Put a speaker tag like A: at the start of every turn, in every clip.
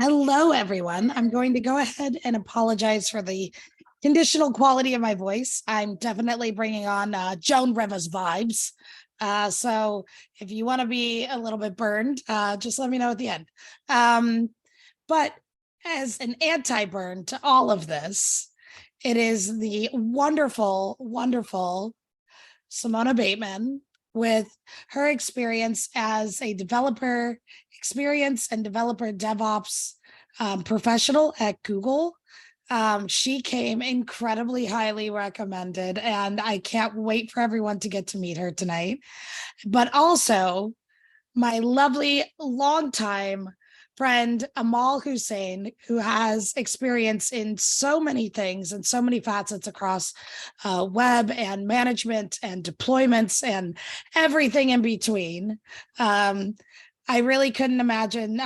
A: Hello, everyone. I'm going to go ahead and apologize for the conditional quality of my voice. I'm definitely bringing on Joan Rivers vibes. So if you want to be a little bit burned, just let me know at the end. But as an anti-burn to all of this, it is the wonderful, wonderful Simona Bateman with her experience as a developer experience and developer DevOps professional at Google. She came incredibly highly recommended, and I can't wait for everyone to get to meet her tonight. But also, my lovely longtime friend Amal Hussein, who has experience in so many things and so many facets across web and management and deployments and everything in between. I really couldn't imagine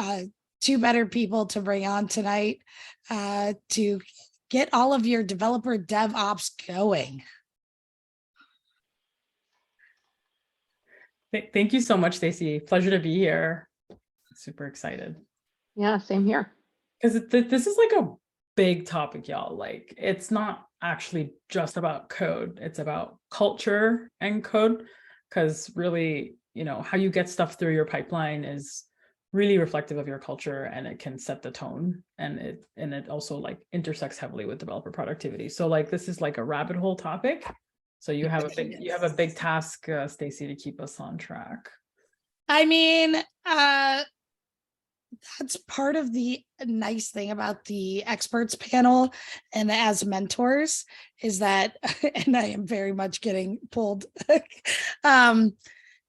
A: two better people to bring on tonight to get all of your developer DevOps going.
B: Thank you so much, Stacy. Pleasure to be here. Super excited.
C: Yeah, same here.
B: Because this is like a big topic, y'all. Like, it's not actually just about code. It's about culture and code. Because really, how you get stuff through your pipeline is really reflective of your culture, and it can set the tone. And it also like intersects heavily with developer productivity. So like this is like a rabbit hole topic. So you have a big task, Stacy, to keep us on track.
A: I mean, that's part of the nice thing about the experts panel and as mentors is that, and I am very much getting pulled,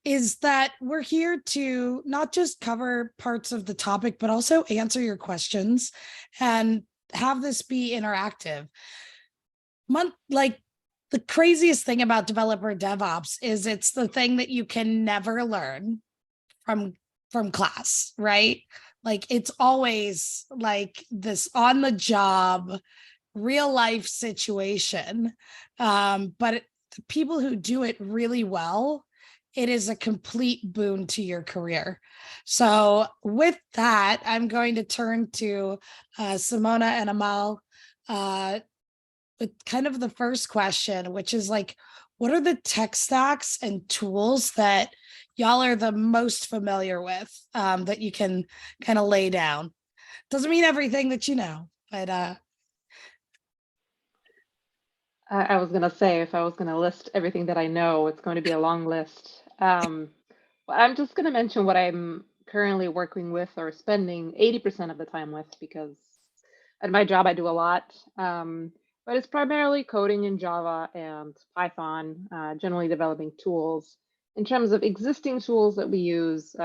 A: is that we're here to not just cover parts of the topic, but also answer your questions and have this be interactive. Like the craziest thing about developer DevOps is it's the thing that you can never learn from class, right? Like it's always like this on the job, real life situation. But the people who do it really well, it is a complete boon to your career. So with that, I'm going to turn to Simona and Amal with kind of the first question, which is like, what are the tech stacks and tools that y'all are the most familiar with that you can kind of lay down? Doesn't mean everything that you know, but
C: I was going to say, if I was going to list everything that I know, it's going to be a long list. Well, I'm just going to mention what I'm currently working with or spending 80% of the time with, because at my job, I do a lot. But it's primarily coding in Java and Python, generally developing tools. In terms of existing tools that we use,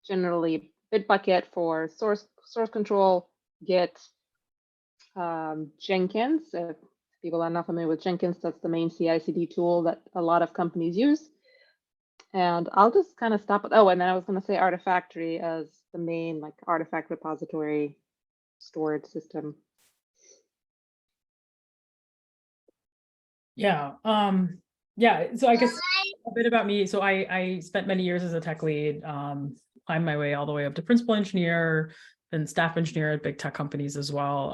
C: generally Bitbucket for source control, Git, Jenkins. If people are not familiar with Jenkins, that's the main CI/CD tool that a lot of companies use. And I'll just kind of stop. Oh, and then I was going to say Artifactory as the main like artifact repository storage system.
B: Yeah. So I guess a bit about me. So I spent many years as a tech lead, climbed my way all the way up to principal engineer, then staff engineer at big tech companies as well.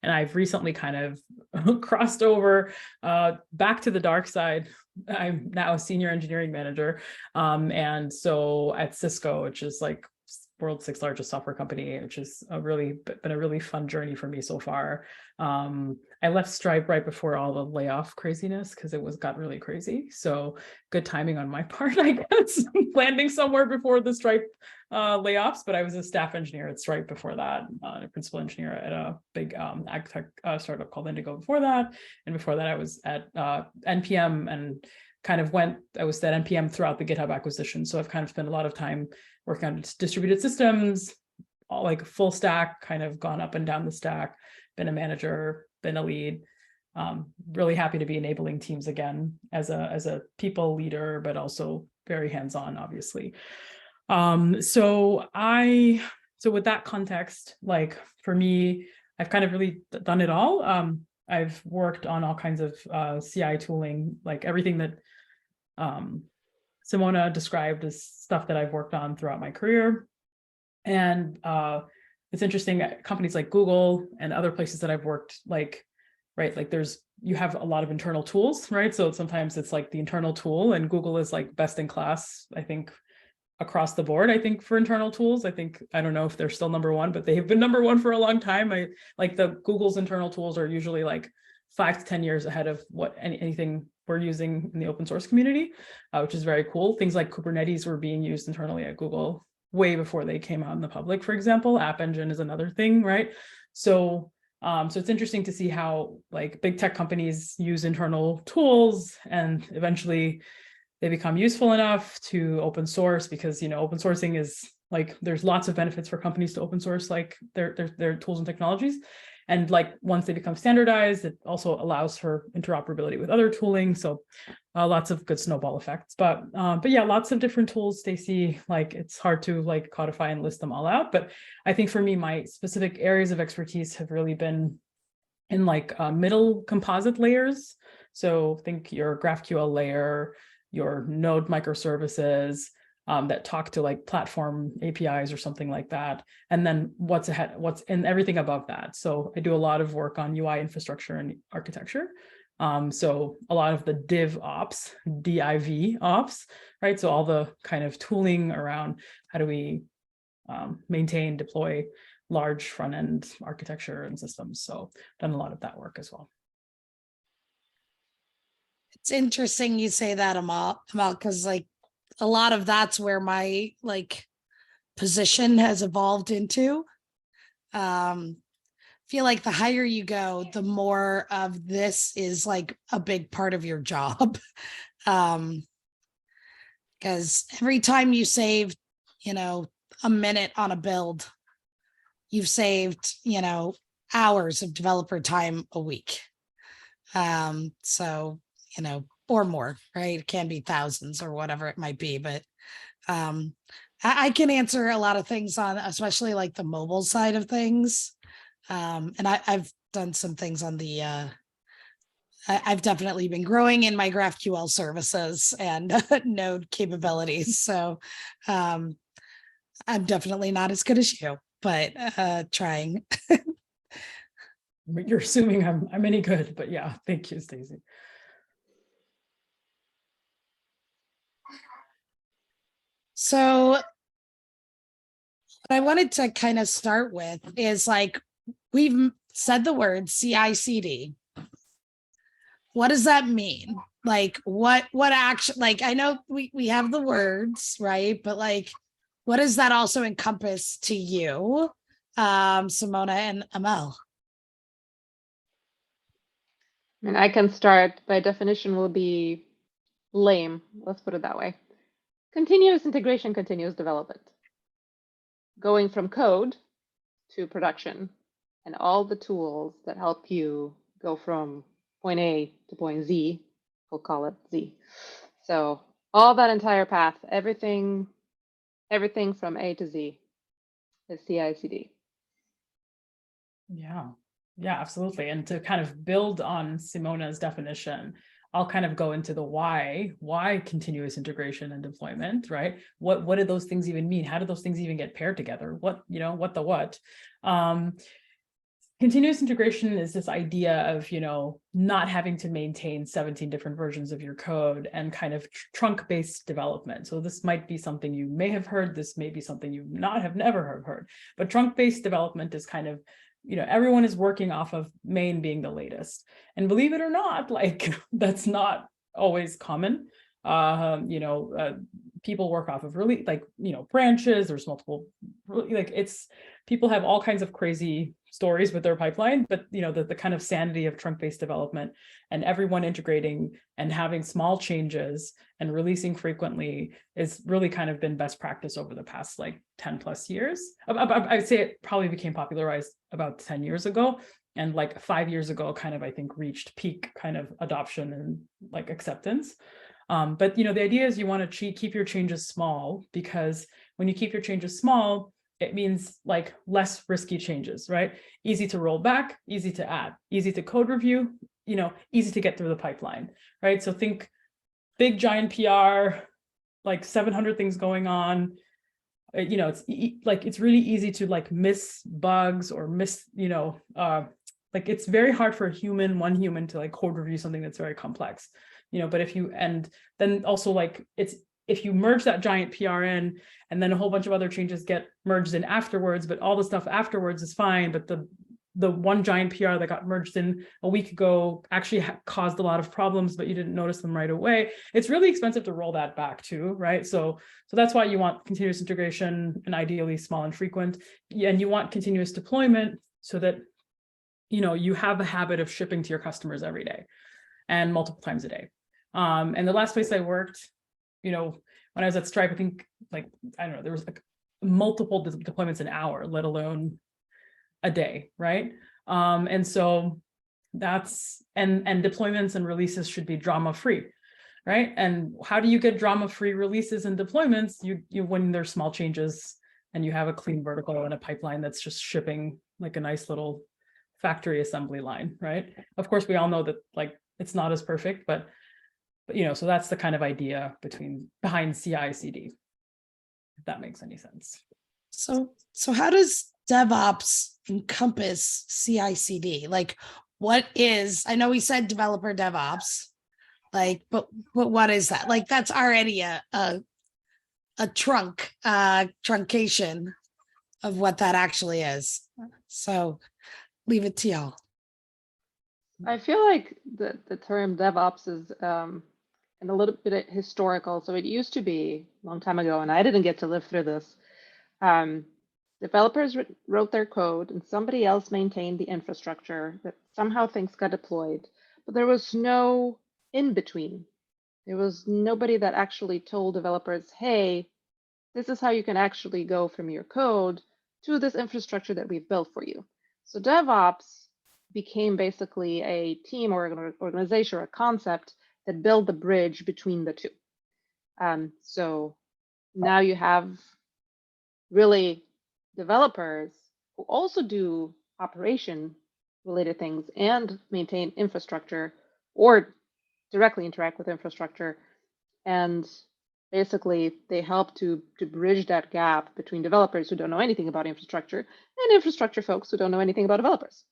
B: And I've recently kind of crossed over back to the dark side. I'm now a senior engineering manager. And so at Cisco, which is like world's 6th largest software company, which has been a really fun journey for me so far. I left Stripe right before all the layoff craziness because it got really crazy. So good timing on my part, I guess, landing somewhere before the Stripe layoffs. But I was a staff engineer at Stripe before that, a principal engineer at a big ag tech startup called Indigo before that. And before that, I was at NPM and I was at NPM throughout the GitHub acquisition. So I've kind of spent a lot of time working on distributed systems, all like full stack, kind of gone up and down the stack, been a manager, been a lead. Really happy to be enabling teams again as a people leader, but also very hands-on, obviously. So with that context, like for me, I've kind of really done it all. I've worked on all kinds of CI tooling, like everything that Simona described as stuff that I've worked on throughout my career. And it's interesting, companies like Google and other places that I've worked, like, right, like you have a lot of internal tools, right? So sometimes it's like the internal tool, and Google is like best in class, I think, across the board, I think, for internal tools. I don't know if they're still number one, but they have been number one for a long time. Like Google's internal tools are usually like 5 to 10 years ahead of what anything we're using in the open source community, which is very cool. Things like Kubernetes were being used internally at Google way before they came out in the public, for example. App Engine is another thing, right? So it's interesting to see how like big tech companies use internal tools, and eventually they become useful enough to open source, because, you know, open sourcing is like, there's lots of benefits for companies to open source like their tools and technologies. And like once they become standardized, it also allows for interoperability with other tooling. So lots of good snowball effects. But yeah, lots of different tools, Stacy. Like it's hard to like codify and list them all out. But I think for me, my specific areas of expertise have really been in like middle composite layers. So think your GraphQL layer, your node microservices that talk to like platform APIs or something like that. And then what's in everything above that. So I do a lot of work on UI infrastructure and architecture. So a lot of the DevOps, DIV ops, right? So all the kind of tooling around how do we maintain, deploy large front-end architecture and systems. So done a lot of that work as well.
A: It's interesting you say that, Amal, because like a lot of that's where my like position has evolved into. Feel like the higher you go, the more of this is like a big part of your job. Because every time you save, you know, a minute on a build, you've saved, you know, hours of developer time a week. So, you know, or more, right? It can be thousands or whatever it might be, but I can answer a lot of things on, especially like the mobile side of things. And I've done some things on the, I've definitely been growing in my GraphQL services and node capabilities. So I'm definitely not as good as you, but trying.
B: You're assuming I'm any good, but yeah, thank you, Stacy.
A: So what I wanted to kind of start with is like, we've said the word CI/CD. What does that mean? Like what action, like I know we have the words, right? But like, what does that also encompass to you, Simona and Amal?
C: And I can start. By definition will be lame. Let's put it that way. Continuous integration, continuous development. Going from code to production and all the tools that help you go from point A to point Z, we'll call it Z. So all that entire path, everything from A to Z is CI/CD.
B: Yeah, absolutely. And to kind of build on Simona's definition, I'll kind of go into the why continuous integration and deployment, right? What do those things even mean? How do those things even get paired together? What the what? Continuous integration is this idea of, you know, not having to maintain 17 different versions of your code and kind of trunk-based development. So this might be something you may have heard, this may be something you never have heard, but trunk-based development is kind of, you know, everyone is working off of main being the latest. And believe it or not, like that's not always common. People work off of really like, you know, branches, there's multiple, like people have all kinds of crazy stories with their pipeline, but you know, the kind of sanity of trunk-based development and everyone integrating and having small changes and releasing frequently is really kind of been best practice over the past like 10 plus years. I'd say it probably became popularized about 10 years ago. And like 5 years ago, kind of, I think, reached peak kind of adoption and like acceptance. But you know, the idea is you want to keep your changes small, because when you keep your changes small, it means like less risky changes, right? Easy to roll back, easy to add, easy to code review, you know, easy to get through the pipeline, right? So think big giant PR, like 700 things going on, it's really easy to like miss bugs or miss, like it's very hard for one human to like code review something that's very complex, but then also like if you merge that giant PR in and then a whole bunch of other changes get merged in afterwards, but all the stuff afterwards is fine, but the one giant PR that got merged in a week ago actually caused a lot of problems, but you didn't notice them right away. It's really expensive to roll that back too, right? So that's why you want continuous integration and ideally small and frequent. And you want continuous deployment so that, you have a habit of shipping to your customers every day and multiple times a day. And the last place I worked, when I was at Stripe, I think there was like multiple deployments an hour, let alone a day, right? And so that's and deployments and releases should be drama-free, right? And how do you get drama-free releases and deployments? You when there's small changes and you have a clean vertical and a pipeline that's just shipping like a nice little factory assembly line, right? Of course, we all know that like it's not as perfect, but so that's the kind of idea behind CI/CD, if that makes any sense.
A: So how does DevOps encompass CI/CD? Like, I know we said developer DevOps, like, but what is that? Like, that's already a truncation of what that actually is. So leave it to y'all.
C: I feel like the term DevOps is and a little bit historical. So it used to be a long time ago, and I didn't get to live through this. Developers wrote their code and somebody else maintained the infrastructure, that somehow things got deployed, but there was no in between. There was nobody that actually told developers, hey, this is how you can actually go from your code to this infrastructure that we've built for you. So DevOps became basically a team or an organization or a concept that built the bridge between the two. So now you have really developers who also do operation related things and maintain infrastructure or directly interact with infrastructure. And basically they help to bridge that gap between developers who don't know anything about infrastructure and infrastructure folks who don't know anything about developers.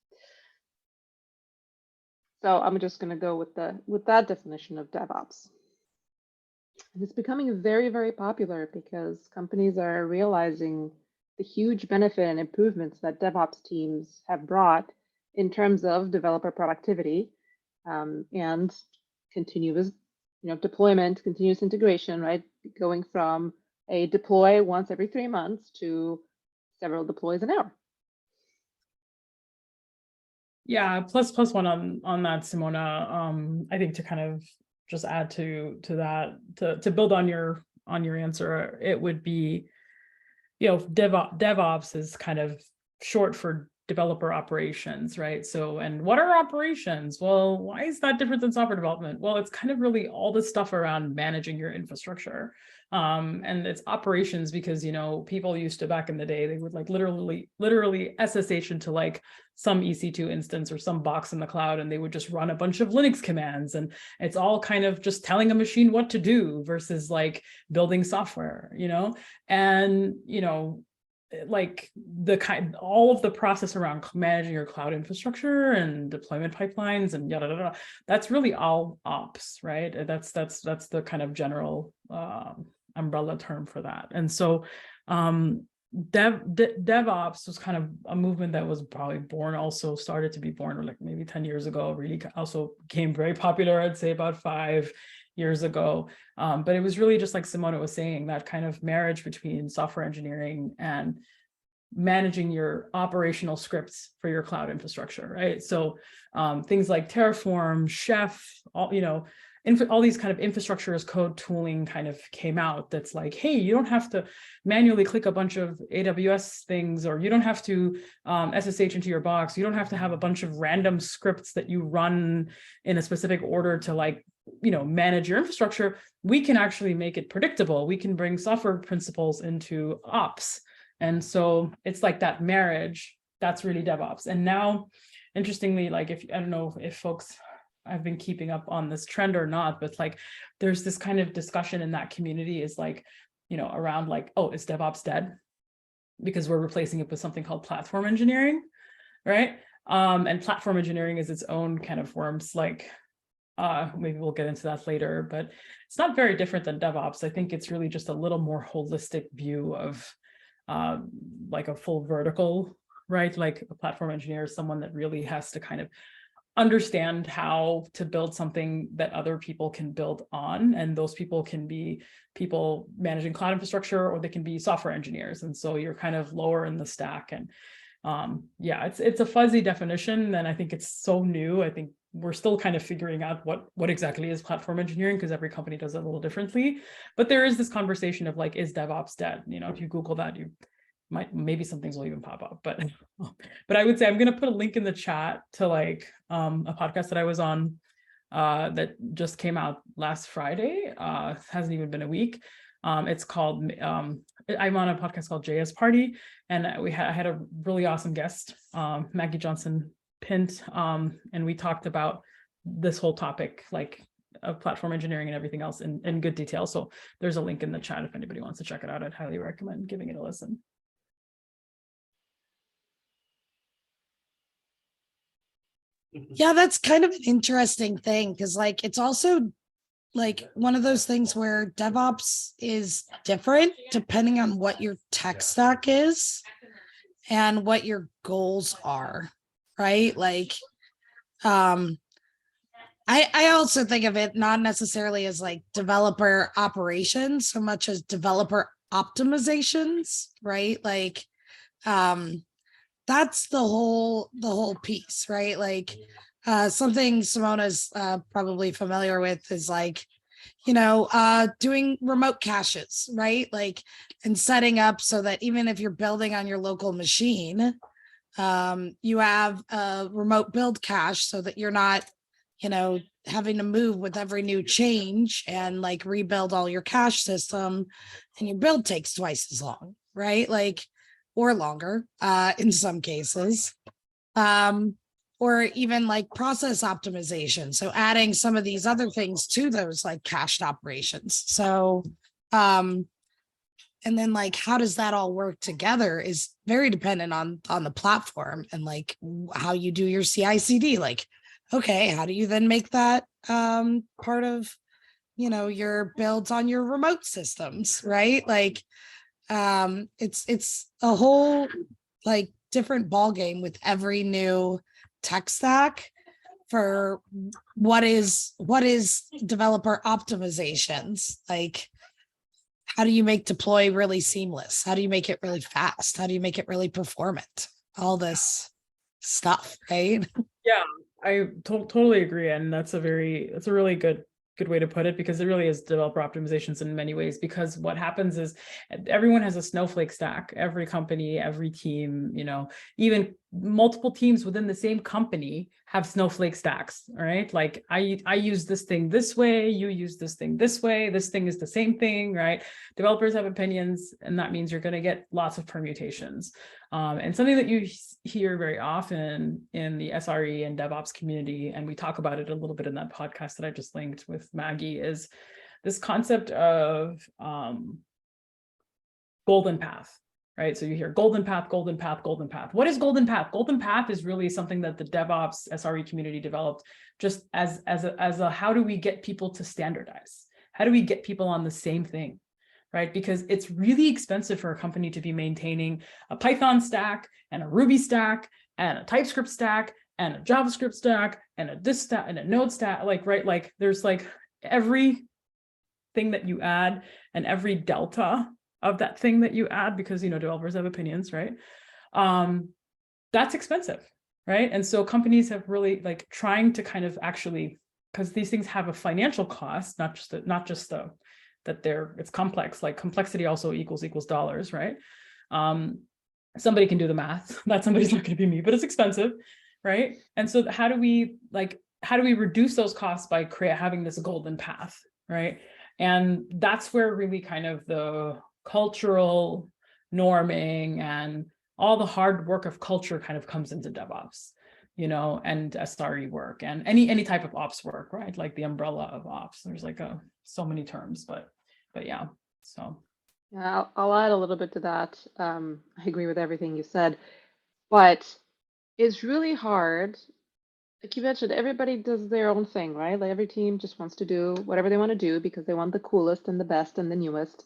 C: So I'm just going to go with that definition of DevOps. And it's becoming very, very popular because companies are realizing the huge benefit and improvements that DevOps teams have brought in terms of developer productivity and continuous deployment, continuous integration, right? Going from a deploy once every 3 months to several deploys an hour.
B: Yeah, plus one on that, Simona. I think to kind of just add to that, to build on your answer, it would be, DevOps is kind of short for developer operations, right? So, and what are operations? Well, why is that different than software development? Well, it's kind of really all the stuff around managing your infrastructure. And it's operations because, people used to, back in the day, they would like literally SSH into like some EC2 instance or some box in the cloud, and they would just run a bunch of Linux commands. And it's all kind of just telling a machine what to do versus like building software, and, like all of the process around managing your cloud infrastructure and deployment pipelines and yada yada, that's really all ops, right? That's the kind of general umbrella term for that. And so DevOps was kind of a movement that was probably started to be born like maybe 10 years ago, really also became very popular, I'd say about 5 years ago. But it was really just like Simona was saying, that kind of marriage between software engineering and managing your operational scripts for your cloud infrastructure, right? So things like Terraform, Chef, all these kind of infrastructure as code tooling kind of came out. That's like, hey, you don't have to manually click a bunch of AWS things, or you don't have to SSH into your box. You don't have to have a bunch of random scripts that you run in a specific order to like, manage your infrastructure. We can actually make it predictable. We can bring software principles into ops. And so it's like that marriage, that's really DevOps. And now, interestingly, like I don't know if folks have been keeping up on this trend or not, but like there's this kind of discussion in that community is like around like, oh, is DevOps dead? Because we're replacing it with something called platform engineering, right? And platform engineering is its own kind of worms, like maybe we'll get into that later, but it's not very different than DevOps. I think it's really just a little more holistic view of like a full vertical, right? Like a platform engineer is someone that really has to kind of understand how to build something that other people can build on. And those people can be people managing cloud infrastructure, or they can be software engineers. And so you're kind of lower in the stack. And yeah, it's a fuzzy definition. And I think it's so new. I think we're still kind of figuring out what exactly is platform engineering, because every company does it a little differently. But there is this conversation of like, is DevOps dead? If you Google that, you maybe some things will even pop up, but I would say I'm going to put a link in the chat to like a podcast that I was on that just came out last Friday. Hasn't even been a week. It's called I'm on a podcast called JS Party, and I had a really awesome guest, Maggie Johnson Pint, and we talked about this whole topic, like of platform engineering and everything else in good detail. So there's a link in the chat if anybody wants to check it out. I'd highly recommend giving it a listen.
A: Yeah, that's kind of an interesting thing, because like it's also like one of those things where DevOps is different depending on what your tech stack is and what your goals are, right? Like I also think of it not necessarily as like developer operations so much as developer optimizations, right? Like that's the whole piece, right? Like something Simona's probably familiar with is like, doing remote caches, right? Like, and setting up so that even if you're building on your local machine, you have a remote build cache so that you're not, having to move with every new change and like rebuild all your cache system, and your build takes twice as long, right? Like, or longer in some cases. Or even like process optimization. So adding some of these other things to those like cached operations. So, and then like, how does that all work together is very dependent on the platform and like how you do your CI/CD. Like, okay, how do you then make that part of, your builds on your remote systems, right? Like, it's a whole like different ball game with every new tech stack for what is developer optimizations. Like, how do you make deploy really seamless? How do you make it really fast? How do you make it really performant? All this stuff, right?
B: Yeah, I totally agree. And that's a really good way to put it, because it really is developer optimizations in many ways. Because what happens is everyone has a snowflake stack, every company, every team, even multiple teams within the same company have snowflake stacks, right? Like I use this thing this way, you use this thing this way, this thing is the same thing, right? Developers have opinions, and that means you're going to get lots of permutations. And something that you hear very often in the SRE and DevOps community, and we talk about it a little bit in that podcast that I just linked with Maggie, is this concept of golden path, right? So you hear golden path, golden path, golden path. What is golden path? Golden path is really something that the DevOps SRE community developed just as a how do we get people to standardize? How do we get people on the same thing? Right? Because it's really expensive for a company to be maintaining a Python stack and a Ruby stack and a TypeScript stack and a JavaScript stack and a this stack and a Node stack. Like, right? Like there's like every thing that you add and every delta of that thing that you add, because, developers have opinions, right? That's expensive, right? And so companies have really like trying to kind of actually, because these things have a financial cost, not just that it's complex, like complexity also equals dollars, right? Somebody can do the math. That somebody's not going to be me, but it's expensive, right? And so how do we reduce those costs by having this golden path, right? And that's where really kind of the cultural norming and all the hard work of culture kind of comes into DevOps, and SRE work and any type of ops work, right? Like the umbrella of ops. There's like so many terms, but yeah. So
C: Yeah, I'll add a little bit to that. I agree with everything you said, but it's really hard. Like you mentioned, everybody does their own thing, right? Like every team just wants to do whatever they want to do because they want the coolest and the best and the newest.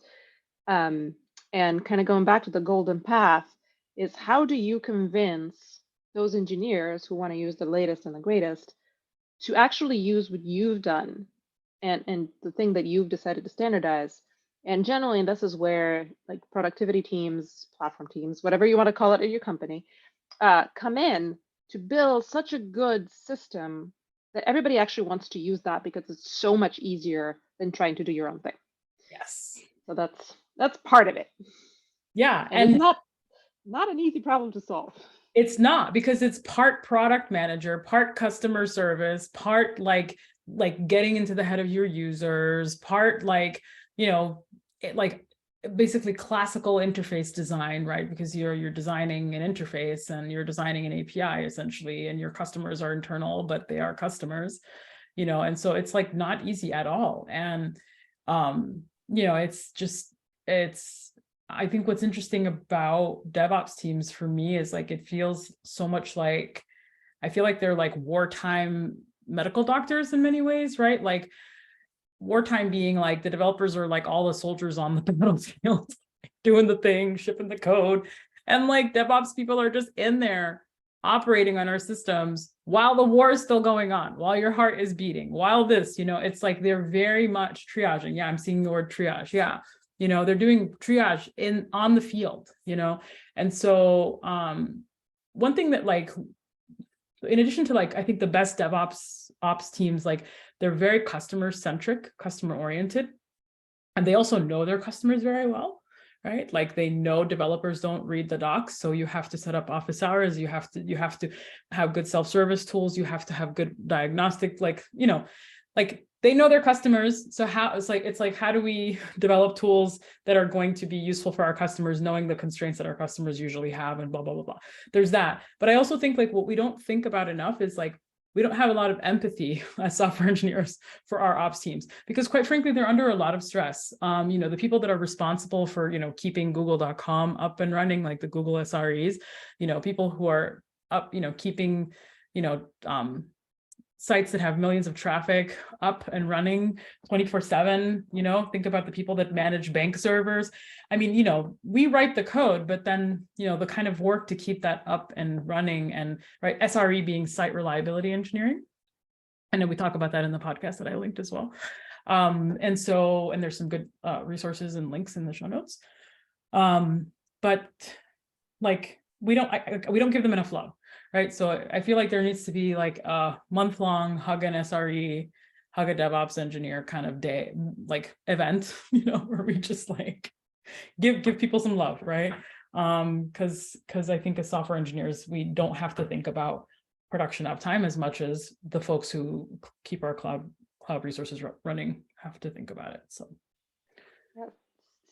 C: Um, and kind of going back to the golden path is how do you convince those engineers who want to use the latest and the greatest to actually use what you've done and the thing that you've decided to standardize. And generally, this is where like productivity teams, platform teams, whatever you want to call it at your company, come in to build such a good system that everybody actually wants to use that because it's so much easier than trying to do your own thing.
B: Yes.
C: So that's part of it.
B: Yeah.
C: And it's not an easy problem to solve.
B: It's not, because it's part product manager, part customer service, part like getting into the head of your users, part like, like basically classical interface design, right? Because you're designing an interface and you're designing an API essentially, and your customers are internal, but they are customers, and so it's like not easy at all. And it's I think what's interesting about DevOps teams for me is like, it feels so much like, I feel like they're like wartime medical doctors in many ways, right? Like wartime being like the developers are like all the soldiers on the battlefield doing the thing, shipping the code. And like DevOps people are just in there operating on our systems while the war is still going on, while your heart is beating, while this, it's like they're very much triaging. Yeah, I'm seeing the word triage. Yeah. They're doing triage on the field, and so one thing that like, in addition to like, I think the best DevOps ops teams, like they're very customer centric, customer oriented, and they also know their customers very well, right? Like they know developers don't read the docs, so you have to set up office hours, you have to have good self-service tools, you have to have good diagnostic, like like they know their customers. So it's like how do we develop tools that are going to be useful for our customers, knowing the constraints that our customers usually have, and blah blah blah blah. There's that. But I also think like what we don't think about enough is like, we don't have a lot of empathy as software engineers for our ops teams, because quite frankly, they're under a lot of stress. The people that are responsible for, keeping google.com up and running, like the Google SREs, people who are up, keeping, sites that have millions of traffic up and running 24/7, think about the people that manage bank servers. I mean, we write the code, but then, the kind of work to keep that up and running, and right, SRE being site reliability engineering. I know we talk about that in the podcast that I linked as well. And there's some good resources and links in the show notes. But like, we don't give them enough love. Right. So I feel like there needs to be like a month-long hug an SRE, hug a DevOps engineer kind of day, like event, where we just like give people some love, right? Because I think as software engineers, we don't have to think about production uptime as much as the folks who keep our cloud resources running have to think about it. So,
C: yeah.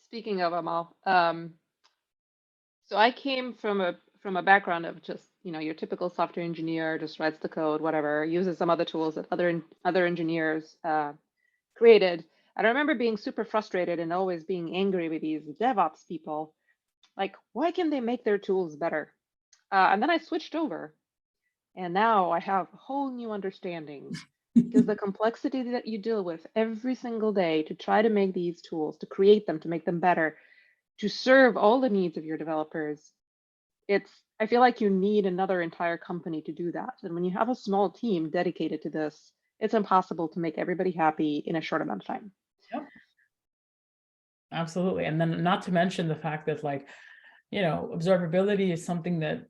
C: Speaking of Amal, so I came from a background of just, your typical software engineer just writes the code, whatever, uses some other tools that other engineers created. And I remember being super frustrated and always being angry with these DevOps people. Like, why can they make their tools better? And then I switched over, and now I have a whole new understanding, because the complexity that you deal with every single day to try to make these tools, to create them, to make them better, to serve all the needs of your developers, I feel like you need another entire company to do that. And when you have a small team dedicated to this, it's impossible to make everybody happy in a short amount of time.
B: Yep. Absolutely. And then not to mention the fact that like, observability is something that,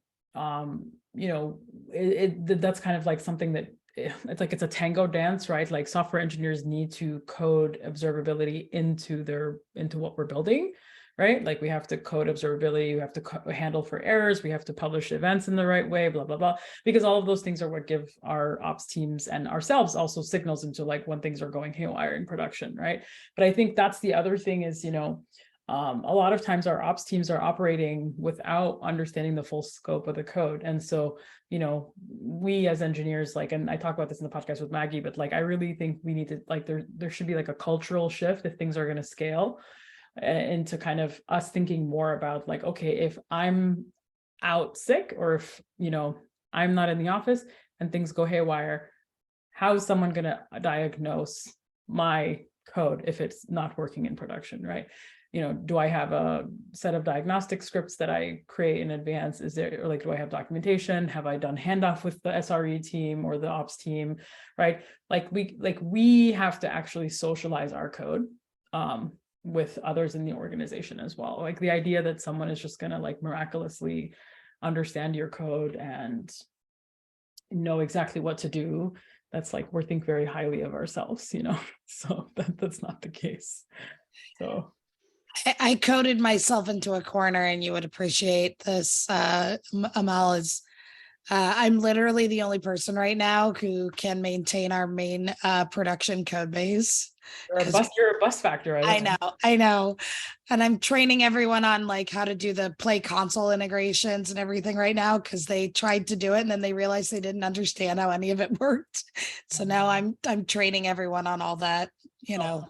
B: that's kind of like something that it's like, it's a tango dance, right? Like software engineers need to code observability into what we're building, right? Like we have to code observability, we have to handle for errors, we have to publish events in the right way, blah, blah, blah, because all of those things are what give our ops teams and ourselves also signals into like when things are going haywire in production, right? But I think that's the other thing is, a lot of times our ops teams are operating without understanding the full scope of the code. And so, we as engineers, like, and I talk about this in the podcast with Maggie, but like, I really think we need to, like, there should be like a cultural shift if things are going to scale. into kind of us thinking more about like, okay, if I'm out sick, or if, you know, I'm not in the office and things go haywire, how is someone going to diagnose my code if it's not working in production, right? You know, do I have a set of diagnostic scripts that I create in advance? Is there, or like, do I have documentation? Have I done handoff with the SRE team or the ops team, right? Like we have to actually socialize our code with others in the organization as well. Like the idea that someone is just going to like miraculously understand your code and know exactly what to do, that's like, we think very highly of ourselves, you know, so that's not the case. So
A: I coded myself into a corner, and you would appreciate this. Amal is, I'm literally the only person right now who can maintain our main production code base.
B: you're a bus factor.
A: I know. And I'm training everyone on like how to do the play console integrations and everything right now, because they tried to do it and then they realized they didn't understand how any of it worked. So now I'm training everyone on all that, you know,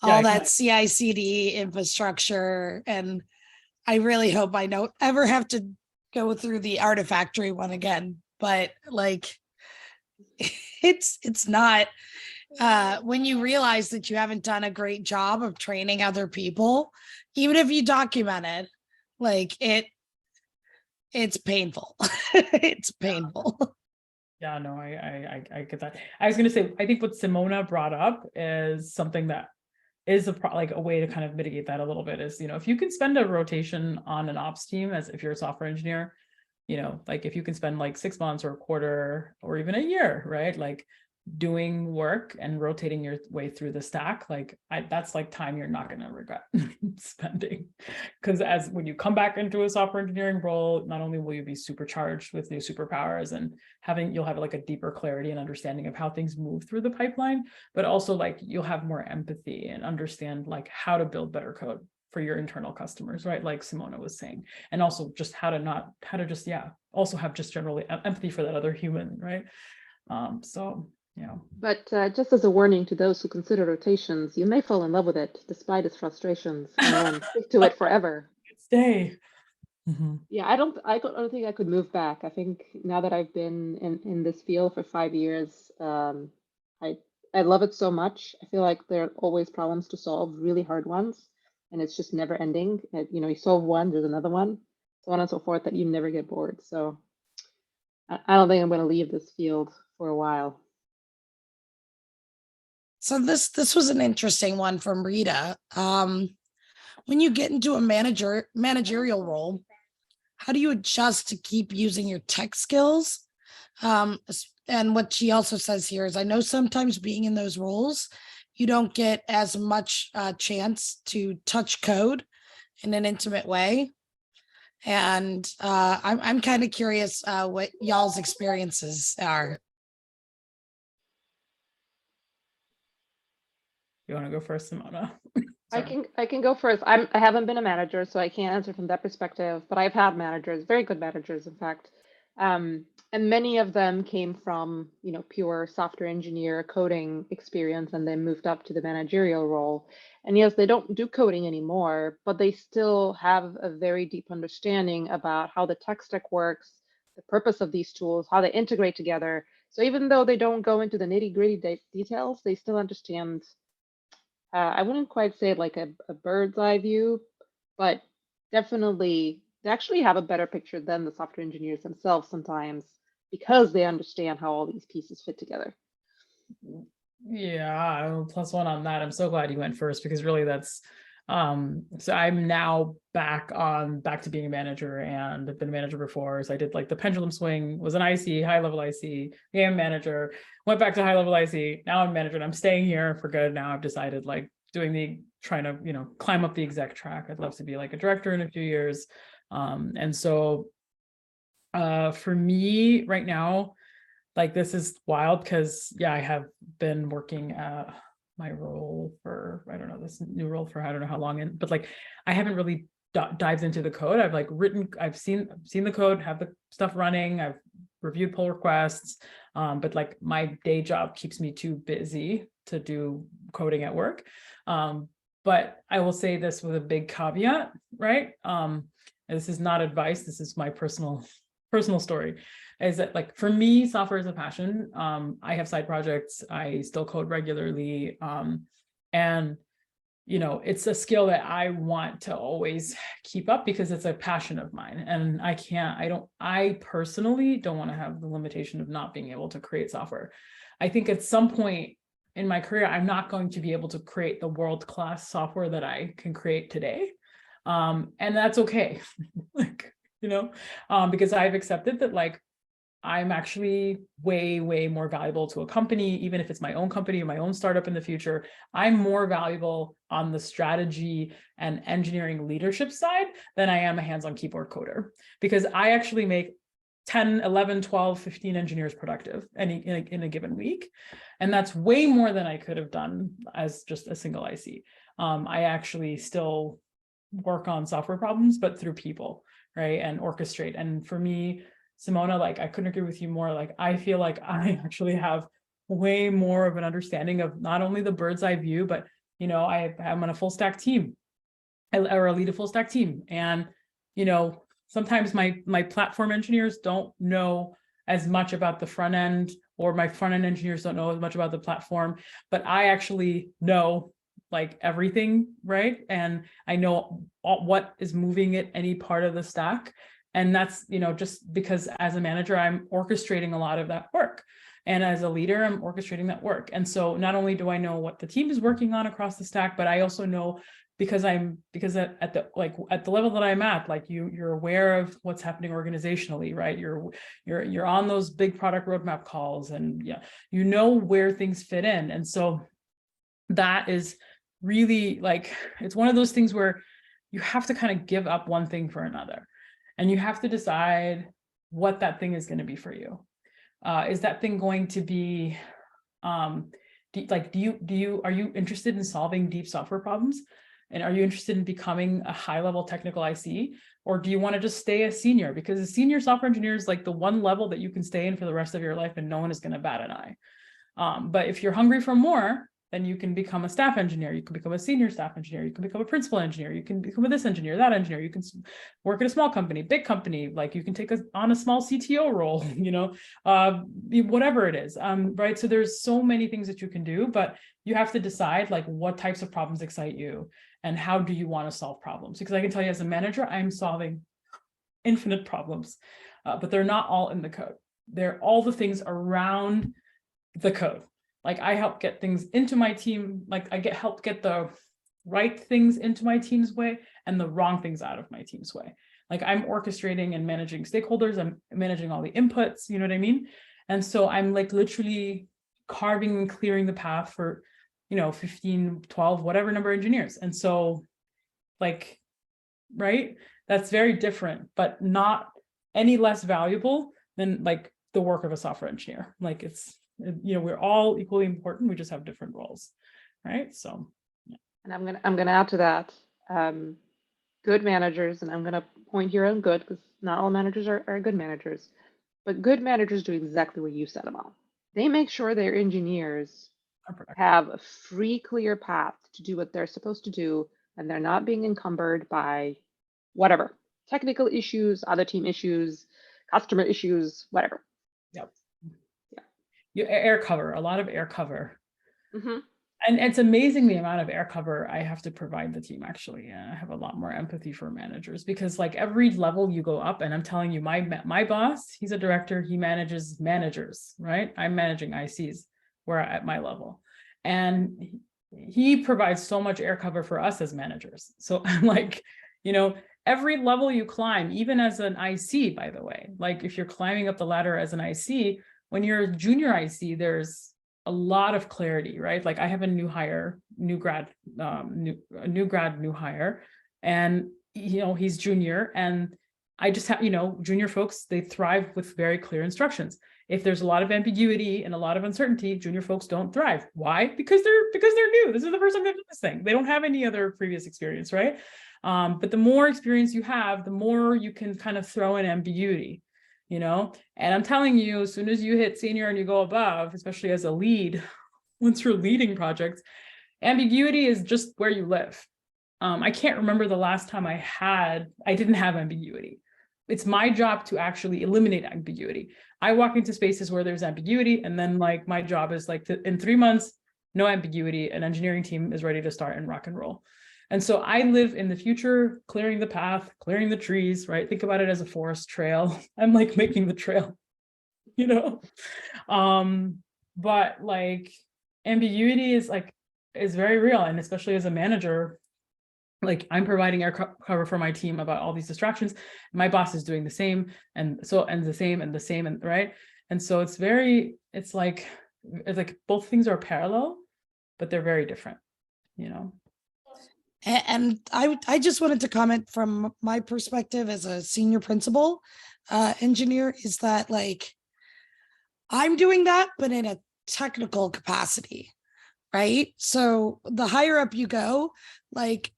A: all that CI/CD infrastructure. And I really hope I don't ever have to go through the Artifactory one again. But like, it's not. When you realize that you haven't done a great job of training other people, even if you document it, like it's painful. It's painful.
B: Yeah, no, I get that. I was going to say, I think what Simona brought up is something that is like a way to kind of mitigate that a little bit is, you know, if you can spend a rotation on an ops team, as if you're a software engineer, you know, like if you can spend like 6 months or a quarter or even a year, right? Like doing work and rotating your way through the stack, like that's like time you're not going to regret spending, because as when you come back into a software engineering role, not only will you be supercharged with new superpowers and you'll have like a deeper clarity and understanding of how things move through the pipeline, but also like you'll have more empathy and understand like how to build better code for your internal customers, right? Like Simona was saying, and also just how to just also have just generally empathy for that other human, right? So yeah.
C: But just as a warning to those who consider rotations, you may fall in love with it despite its frustrations and then stick to it forever.
B: Stay.
C: Yeah, I don't think I could move back. I think now that I've been in this field for 5 years, I love it so much. I feel like there are always problems to solve, really hard ones, and it's just never ending. You know, you solve one, there's another one, so on and so forth, that you never get bored. So I don't think I'm going to leave this field for a while.
A: So this was an interesting one from Rita. When you get into a managerial role, how do you adjust to keep using your tech skills? And what she also says here is, I know sometimes being in those roles, you don't get as much chance to touch code in an intimate way. And I'm kind of curious what y'all's experiences are.
B: You want to go first, Simona?
C: I can go first. I haven't been a manager, so I can't answer from that perspective, but I've had managers, very good managers, in fact. And many of them came from, you know, pure software engineer coding experience and then moved up to the managerial role. And yes, they don't do coding anymore, but they still have a very deep understanding about how the tech stack works, the purpose of these tools, how they integrate together. So even though they don't go into the nitty-gritty details, they still understand. I wouldn't quite say like a bird's eye view, but definitely they actually have a better picture than the software engineers themselves sometimes, because they understand how all these pieces fit together.
B: Yeah, +1 on that. I'm so glad you went first, because really that's so I'm now back to being a manager, and I've been a manager before. So I did like the pendulum swing, was an IC, high level IC, became manager, went back to high level IC. Now I'm manager and I'm staying here for good. Now I've decided like trying to, you know, climb up the exec track. I'd love to be like a director in a few years. And so for me right now, like this is wild, because I have been working at my role for, I don't know, this new role for I don't know how long, but like I haven't really dived into the code. I've seen the code, have the stuff running, I've reviewed pull requests, but like my day job keeps me too busy to do coding at work. But I will say this with a big caveat, right? And this is not advice. This is my personal story. Is that, like, for me, software is a passion. I have side projects. I still code regularly. And you know, it's a skill that I want to always keep up because it's a passion of mine. And I personally don't want to have the limitation of not being able to create software. I think at some point in my career, I'm not going to be able to create the world-class software that I can create today. And that's okay. Like, you know, because I've accepted that, like, I'm actually way, way more valuable to a company, even if it's my own company or my own startup in the future. I'm more valuable on the strategy and engineering leadership side than I am a hands-on keyboard coder, because I actually make 10, 11, 12, 15 engineers productive in a given week. And that's way more than I could have done as just a single IC. I actually still work on software problems, but through people, right? And orchestrate. And for me, Simona, like, I couldn't agree with you more. Like, I feel like I actually have way more of an understanding of not only the bird's eye view, but, you know, I'm on a full stack team, or I lead a full stack team. And, you know, sometimes my platform engineers don't know as much about the front end, or my front end engineers don't know as much about the platform, but I actually know, like, everything, right? And I know what is moving at any part of the stack. And that's, you know, just because as a manager, I'm orchestrating a lot of that work. And as a leader, I'm orchestrating that work. And so not only do I know what the team is working on across the stack, but I also know, because at the level that I'm at, like, you're aware of what's happening organizationally, right? You're on those big product roadmap calls, and yeah, you know where things fit in. And so that is really, like, it's one of those things where you have to kind of give up one thing for another. And you have to decide what that thing is going to be for you. Is that thing going to be, are you interested in solving deep software problems? And are you interested in becoming a high-level technical IC? Or do you want to just stay a senior? Because a senior software engineer is like the one level that you can stay in for the rest of your life and no one is going to bat an eye. But if you're hungry for more, then you can become a staff engineer, you can become a senior staff engineer, you can become a principal engineer, you can become this engineer, that engineer, you can work at a small company, big company, like you can take on a small CTO role, you know, whatever it is, right? So there's so many things that you can do, but you have to decide, like, what types of problems excite you and how do you want to solve problems? Because I can tell you, as a manager, I'm solving infinite problems, but they're not all in the code. They're all the things around the code. Like, I help get things into my team, like help get the right things into my team's way and the wrong things out of my team's way. Like, I'm orchestrating and managing stakeholders, I'm managing all the inputs, you know what I mean? And so I'm, like, literally carving and clearing the path for, you know, 15, 12, whatever number of engineers. And so, like, right, that's very different, but not any less valuable than, like, the work of a software engineer. Like, it's, you know, we're all equally important, we just have different roles, right? So yeah.
C: And I'm gonna add to that, good managers, and I'm gonna point here on good, because not all managers are good managers, but good managers do exactly what you said, Amal. They make sure their engineers have a free, clear path to do what they're supposed to do, and they're not being encumbered by whatever technical issues, other team issues, customer issues, whatever.
B: Yep. Air cover, a lot of air cover.
C: Mm-hmm.
B: And it's amazing the amount of air cover I have to provide the team, actually. I have a lot more empathy for managers, because, like, every level you go up, and I'm telling you, my boss, he's a director, he manages managers, right? I'm managing ICs where at my level. And he provides so much air cover for us as managers. So I'm like, you know, every level you climb, even as an IC, by the way, like, if you're climbing up the ladder as an IC, when you're a junior IC, there's a lot of clarity, right? Like, I have a new grad, new hire, and, you know, he's junior, and I just have, you know, junior folks, they thrive with very clear instructions. If there's a lot of ambiguity and a lot of uncertainty, junior folks don't thrive. Why? Because they're new. This is the first time they've done this thing. They don't have any other previous experience, right? But the more experience you have, the more you can kind of throw in ambiguity, you know? And I'm telling you, as soon as you hit senior and you go above, especially as a lead, once you're leading projects, Ambiguity is just where you live. I can't remember the last time I didn't have ambiguity. It's my job to actually eliminate ambiguity. I walk into spaces where there's ambiguity, and then like my job is like in 3 months, no ambiguity, an engineering team is ready to start and rock and roll. And so I live in the future, clearing the path, clearing the trees, right? Think about it as a forest trail. I'm like making the trail, you know? But like ambiguity is very real. And especially as a manager, like I'm providing air cover for my team about all these distractions. My boss is doing the same, and the same, and right. And so it's like both things are parallel, but they're very different, you know.
A: And I just wanted to comment from my perspective as a senior principal engineer, is that like I'm doing that, but in a technical capacity, right? So the higher up you go, like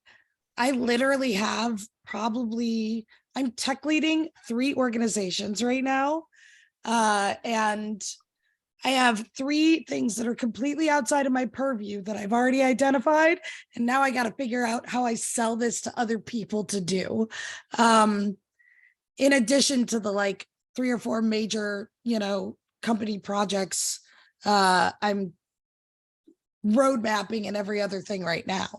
A: I literally have I'm tech leading 3 organizations right now. And I have 3 things that are completely outside of my purview that I've already identified. And now I got to figure out how I sell this to other people to do. In addition to the like 3 or 4 major, company projects, I'm road mapping and every other thing right now.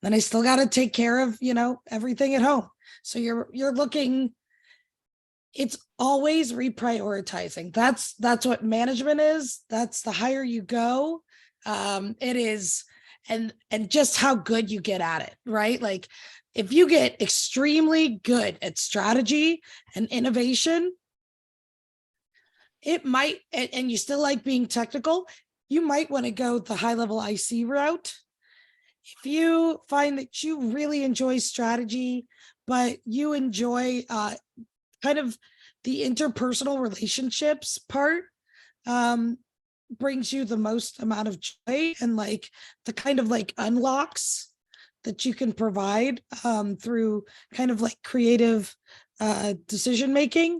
A: Then I still got to take care of, everything at home. So you're looking, it's always reprioritizing. That's what management is. That's the higher you go. It is, and just how good you get at it, right? Like if you get extremely good at strategy and innovation, it might, and you still like being technical, you might want to go the high level IC route. If you find that you really enjoy strategy, but you enjoy kind of the interpersonal relationships part, brings you the most amount of joy and like the kind of like unlocks that you can provide through kind of like creative decision making,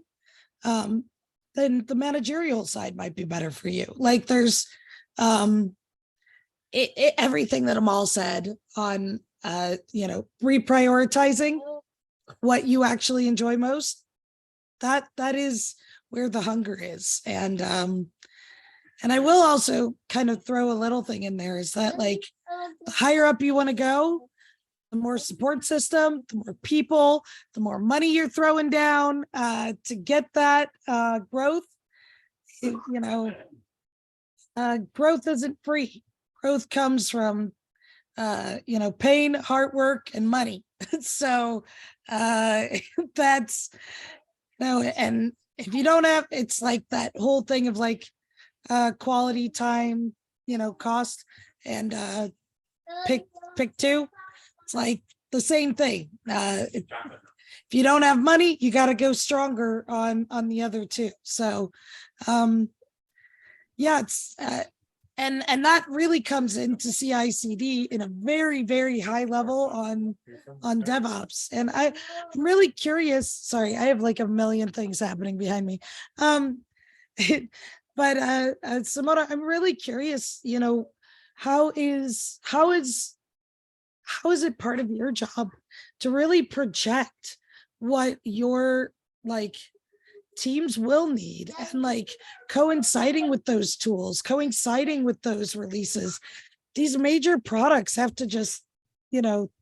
A: then the managerial side might be better for you. Like there's everything that Amal said on reprioritizing what you actually enjoy most, that is where the hunger is. And I will also kind of throw a little thing in there, is that like the higher up you want to go, the more support system, the more people, the more money you're throwing down to get that growth. Growth isn't free. Growth comes from pain, hard work, and money. So that's and if you don't have, it's like that whole thing of like quality time, cost, and pick 2. It's like the same thing. If you don't have money, you got to go stronger on the other 2. So yeah, it's and that really comes into CI/CD in a very, very high level on DevOps. And I'm really curious. Sorry, I have like a million things happening behind me. But Simona, I'm really curious. How is it part of your job to really project what your like teams will need, and like coinciding with those tools, coinciding with those releases? These major products have to just,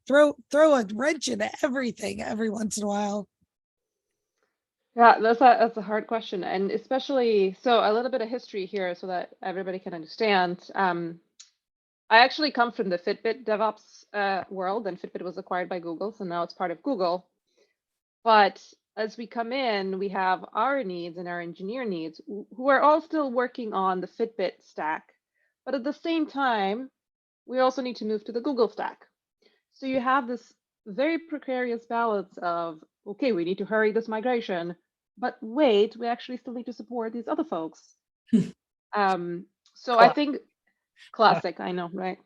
A: throw a wrench into everything every once in a while.
C: Yeah, that's a hard question. And especially, so a little bit of history here so that everybody can understand. I actually come from the Fitbit DevOps world, and Fitbit was acquired by Google, so now it's part of Google. But as we come in, we have our needs and our engineer needs, who are all still working on the Fitbit stack. But at the same time, we also need to move to the Google stack. So you have this very precarious balance of, okay, we need to hurry this migration, but wait, we actually still need to support these other folks. So I think classic, I know, right?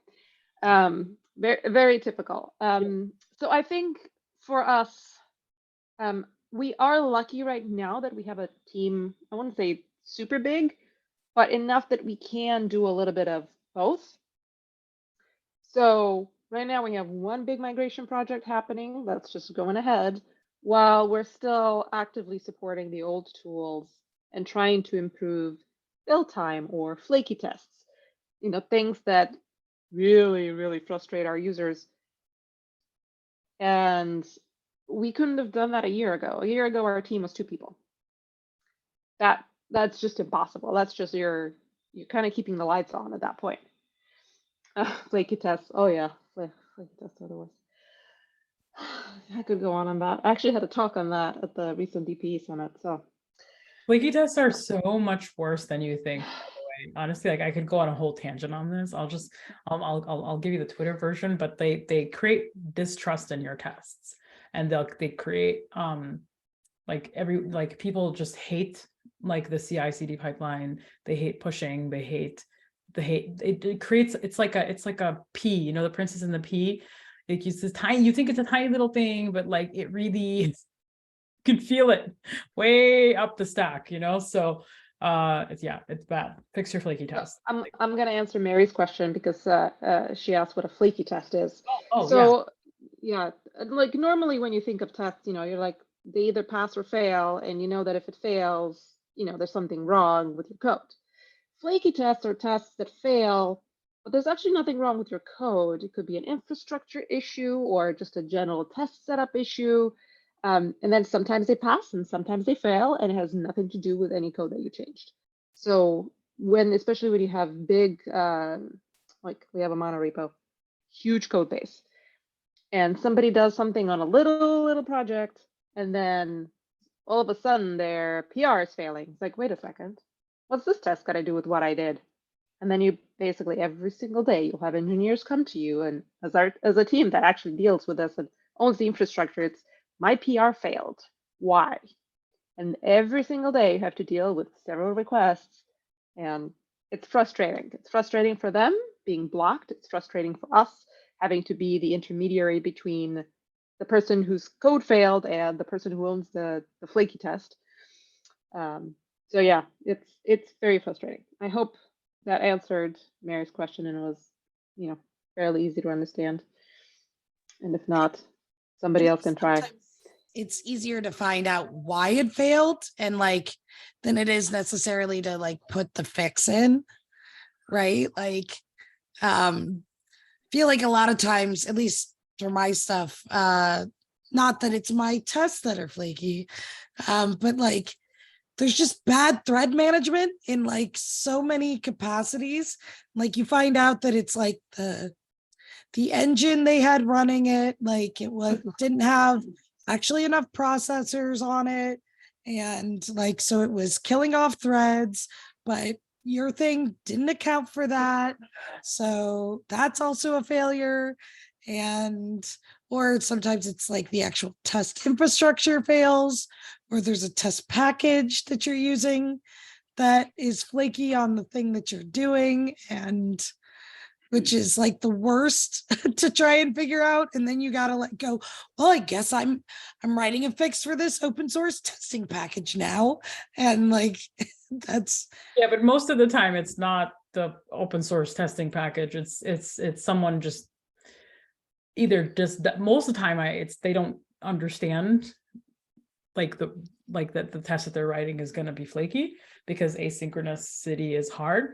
C: Very, very typical. So I think for us, we are lucky right now that we have a team, I wouldn't say super big, but enough that we can do a little bit of both. So right now we have one big migration project happening that's just going ahead while we're still actively supporting the old tools and trying to improve build time or flaky tests, things that really, really frustrate our users. And we couldn't have done that a year ago. A year ago, our team was 2 people. That's just impossible. That's just you're kind of keeping the lights on at that point. Flaky tests. Oh yeah, flaky tests are the worst. I could go on that. I actually had a talk on that at the recent DPE summit. So
B: Flaky tests are so much worse than you think. By the way. Honestly, like I could go on a whole tangent on this. I'll give you the Twitter version, but they create distrust in your tests, and they create like people just hate like the CI/CD pipeline. They hate pushing. They hate it creates it's like a pea, the princess and the pea. Like it's this tiny, you think it's a tiny little thing, but like it really you can feel it way up the stack, so it's bad. Fix your flaky test.
C: I'm gonna answer Mary's question because she asked what a flaky test is.
B: Oh
C: so yeah, like normally when you think of tests, you're like they either pass or fail, and you know that if it fails, there's something wrong with your code. Flaky tests are tests that fail, but there's actually nothing wrong with your code. It could be an infrastructure issue or just a general test setup issue. And then sometimes they pass and sometimes they fail, and it has nothing to do with any code that you changed. So especially when you have big, like we have a monorepo, huge code base, and somebody does something on a little project, and then all of a sudden their PR is failing. It's like, wait a second, what's this test got to do with what I did? And then you basically every single day you'll have engineers come to you, and as a team that actually deals with this and owns the infrastructure, it's my PR failed. Why? And every single day you have to deal with several requests, and it's frustrating. It's frustrating for them being blocked. It's frustrating for us having to be the intermediary between the person whose code failed and the person who owns the flaky test. So yeah, it's very frustrating. I hope that answered Mary's question and it was, fairly easy to understand. And if not, somebody else can try.
A: It's easier to find out why it failed and than it is necessarily to put the fix in, right? Feel like a lot of times, at least for my stuff, not that it's my tests that are flaky, but there's just bad thread management in so many capacities. You find out that it's the engine they had running it, it didn't have actually enough processors on it, and so it was killing off threads, but your thing didn't account for that, so that's also a failure. Or sometimes it's the actual test infrastructure fails, or there's a test package that you're using that is flaky on the thing that you're doing, and which is the worst to try and figure out. And then you got to let go. Well, I guess I'm writing a fix for this open source testing package now. And that's.
B: Yeah, but most of the time it's not the open source testing package. It's someone just either just that most of the time they don't understand that the test that they're writing is going to be flaky because asynchronicity is hard.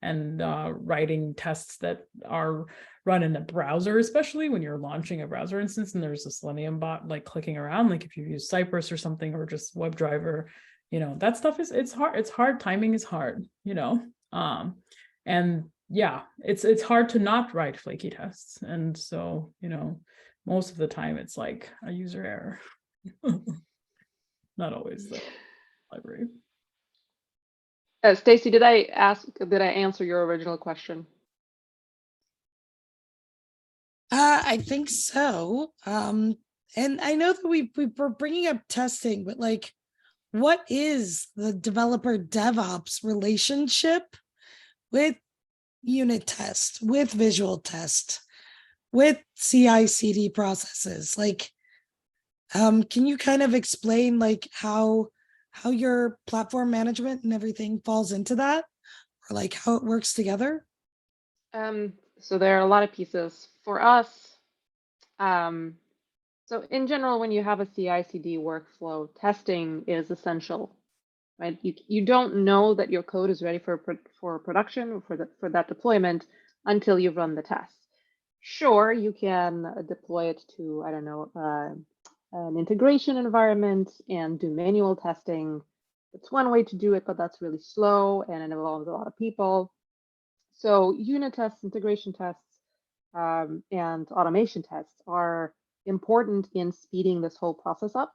B: And writing tests that are run in a browser, especially when you're launching a browser instance and there's a Selenium bot clicking around, if you use Cypress or something, or just WebDriver, that stuff it's hard. It's hard. Timing is hard, and yeah, it's hard to not write flaky tests. And so, most of the time it's a user error. Not always the library.
C: Stacy, did I answer your original question?
A: I think so. And I know that we were bringing up testing, but what is the developer DevOps relationship with unit test, with visual test, with CI/CD processes? Can you kind of explain how your platform management and everything falls into that, or how it works together?
C: So there are a lot of pieces for us. So in general, when you have a CI/CD workflow, testing is essential, right? You don't know that your code is ready for production or for that deployment until you've run the tests. Sure, you can deploy it to, I don't know, an integration environment and do manual testing. It's one way to do it, but that's really slow and it involves a lot of people. So unit tests, integration tests, and automation tests are important in speeding this whole process up.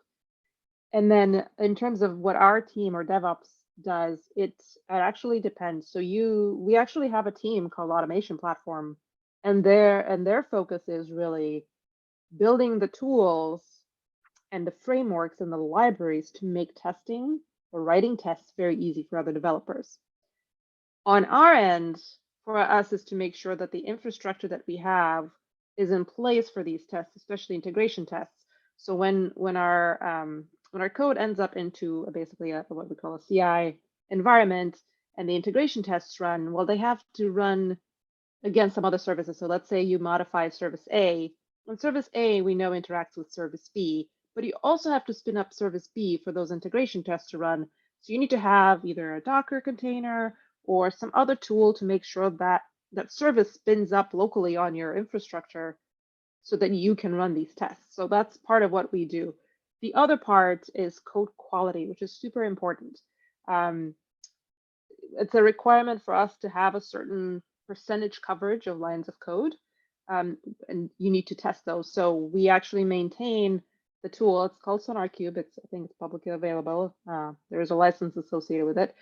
C: And then in terms of what our team or DevOps does, it actually depends. So we actually have a team called Automation Platform, and their focus is really building the tools and the frameworks and the libraries to make testing or writing tests very easy for other developers. On our end, for us, is to make sure that the infrastructure that we have is in place for these tests, especially integration tests. So when our code ends up into basically what we call a CI environment and the integration tests run, well, they have to run against some other services. So let's say you modify service A, and service A we know interacts with service B, but you also have to spin up service B for those integration tests to run. So you need to have either a Docker container or some other tool to make sure that that service spins up locally on your infrastructure so that you can run these tests. So that's part of what we do. The other part is code quality, which is super important. It's a requirement for us to have a certain percentage coverage of lines of code, and you need to test those. So we actually maintain the tool. It's called SonarQube. I think it's publicly available. There is a license associated with it.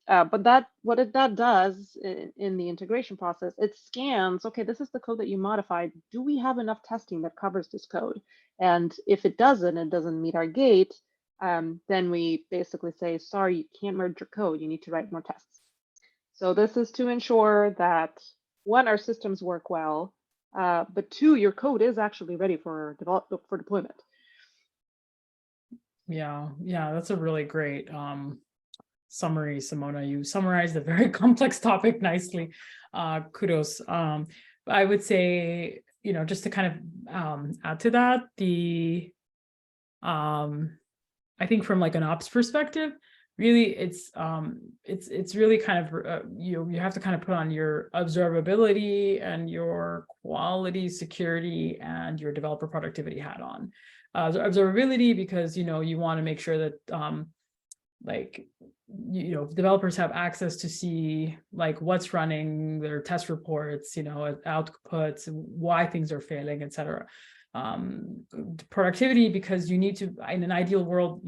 C: But what that does in the integration process, it scans, okay, this is the code that you modified. Do we have enough testing that covers this code? And if it doesn't meet our gate, then we basically say, sorry, you can't merge your code. You need to write more tests. So this is to ensure that, one, our systems work well, but two, your code is actually ready for deployment.
B: Yeah, that's a really great summary, Simona. You summarized a very complex topic nicely. Kudos. I would say, just to kind of add to that, I think from like an ops perspective, really it's really kind of you have to kind of put on your observability and your quality, security, and your developer productivity hat on. Observability, because you want to make sure that developers have access to see like what's running, their test reports, outputs, why things are failing, etc. Productivity, because you need to, in an ideal world,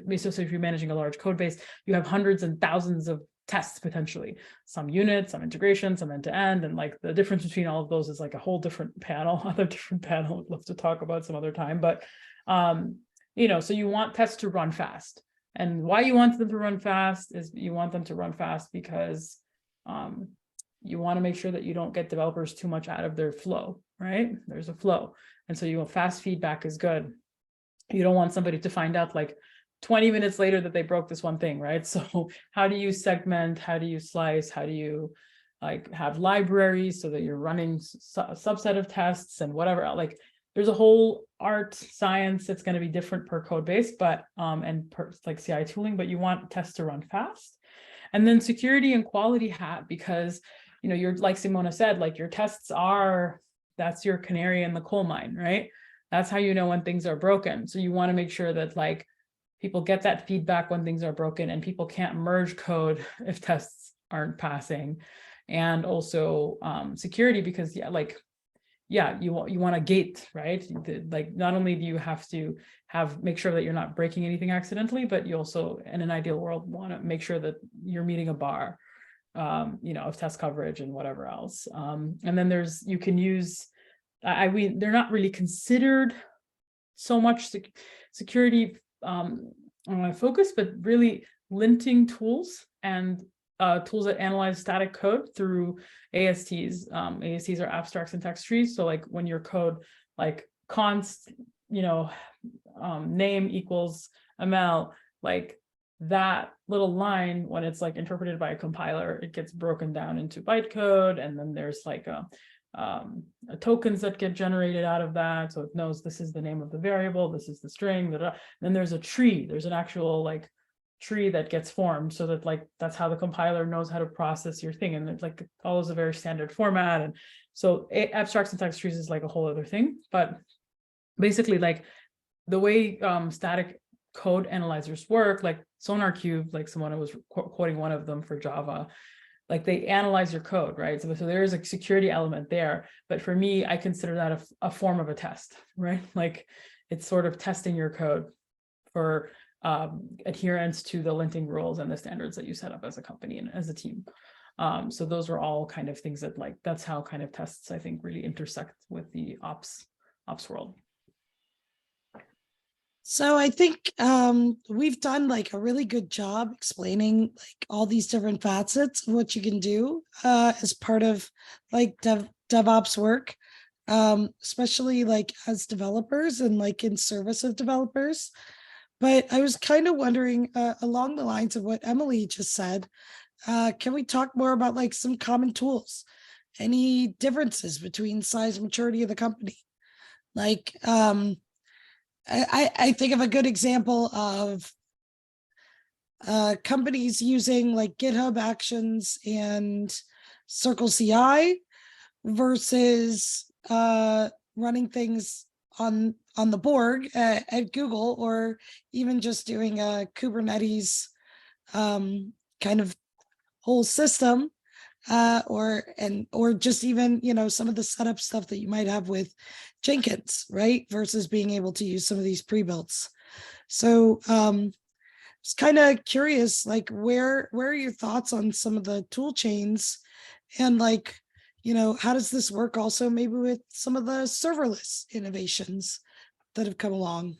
B: especially if you're managing a large code base, you have hundreds and thousands of tests potentially, some units, some integration, some end-to-end, and like the difference between all of those is like a whole different panel, I'd love to talk about some other time. But so you want tests to run fast. And why you want them to run fast is you want them to run fast because you want to make sure that you don't get developers too much out of their flow, right? There's a flow. And so fast feedback is good. You don't want somebody to find out like 20 minutes later that they broke this one thing, right? So how do you segment? How do you slice? How do you like have libraries so that you're running a subset of tests and whatever? Like there's a whole art science that's going to be different per code base, but and per like CI tooling, but you want tests to run fast. And then security and quality hat, because you're like Simona said, like your tests that's your canary in the coal mine, right? That's how you know when things are broken. So you want to make sure that like people get that feedback when things are broken, and people can't merge code if tests aren't passing. And also security, because you want a gate, right? Like not only do you have to make sure that you're not breaking anything accidentally, but you also, in an ideal world, want to make sure that you're meeting a bar, of test coverage and whatever else. And then you can use, they're not really considered so much security focus, but really linting tools and tools that analyze static code through ASTs. ASTs are abstract syntax trees. So like when your code, like const, name equals Amal, like that little line, when it's like interpreted by a compiler, it gets broken down into bytecode. And then there's like tokens that get generated out of that. So it knows this is the name of the variable, this is the string. Then there's a tree. There's an actual like tree that gets formed, so that like that's how the compiler knows how to process your thing, and it like follows a very standard format. And so abstract syntax trees is like a whole other thing. But basically, like the way static code analyzers work, like SonarQube, like someone was quoting one of them for Java, like they analyze your code, right? So there is a security element there. But for me, I consider that a form of a test, right? Like it's sort of testing your code for adherence to the linting rules and the standards that you set up as a company and as a team. So those are all kind of things that like, that's how kind of tests, I think, really intersect with the ops world.
A: So I think we've done like a really good job explaining like all these different facets of what you can do as part of like DevOps work, especially like as developers and like in service of developers. But I was kind of wondering along the lines of what Emily just said, can we talk more about like some common tools? Any differences between size and maturity of the company? Like, I think of a good example of companies using like GitHub Actions and Circle CI versus running things on the Borg at Google, or even just doing a Kubernetes kind of whole system, or just even, you know, some of the setup stuff that you might have with Jenkins, right? Versus being able to use some of these pre-builts. So it's kind of curious, like where are your thoughts on some of the tool chains, and like, you know, how does this work also maybe with some of the serverless innovations that have come along?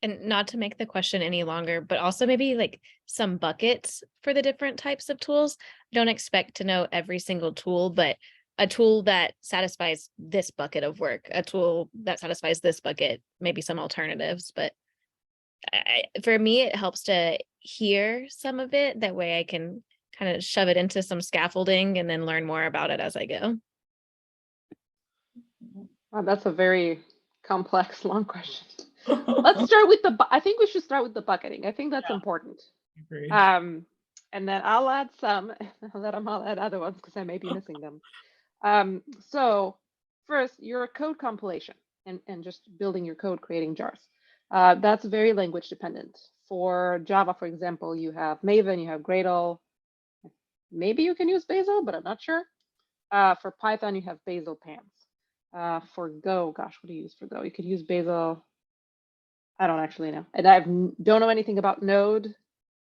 D: And not to make the question any longer, but also maybe like some buckets for the different types of tools. I don't expect to know every single tool, but a tool that satisfies this bucket of work, a tool that satisfies this bucket, maybe some alternatives. But for me, it helps to hear some of it. That way I can kind of shove it into some scaffolding and then learn more about it as I go.
C: Wow, that's a very complex, long question. Let's start with I think we should start with the bucketing. I think that's important.
B: Agreed.
C: And then I'll add some, I'll let Amal add other ones because I may be missing them. So first, your code compilation and just building your code, creating jars. That's very language dependent. For Java, for example, you have Maven, you have Gradle. Maybe you can use Bazel, but I'm not sure. For Python, you have Bazel Pants. For Go, gosh, what do you use for Go? You could use Bazel. I don't actually know. And I don't know anything about Node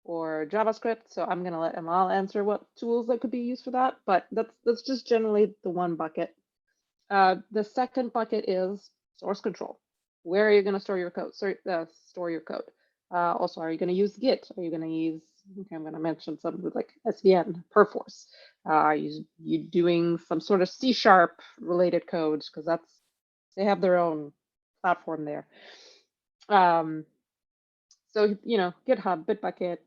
C: or JavaScript, so I'm going to let Amal answer what tools that could be used for that. But that's just generally the one bucket. The second bucket is source control. Where are you going to store your code? Store your code. Also, are you going to use Git? Are you going to use, okay, I'm going to mention something with like SVN, Perforce. Are you doing some sort of C# related codes? Because they have their own platform there. So, you know, GitHub, Bitbucket,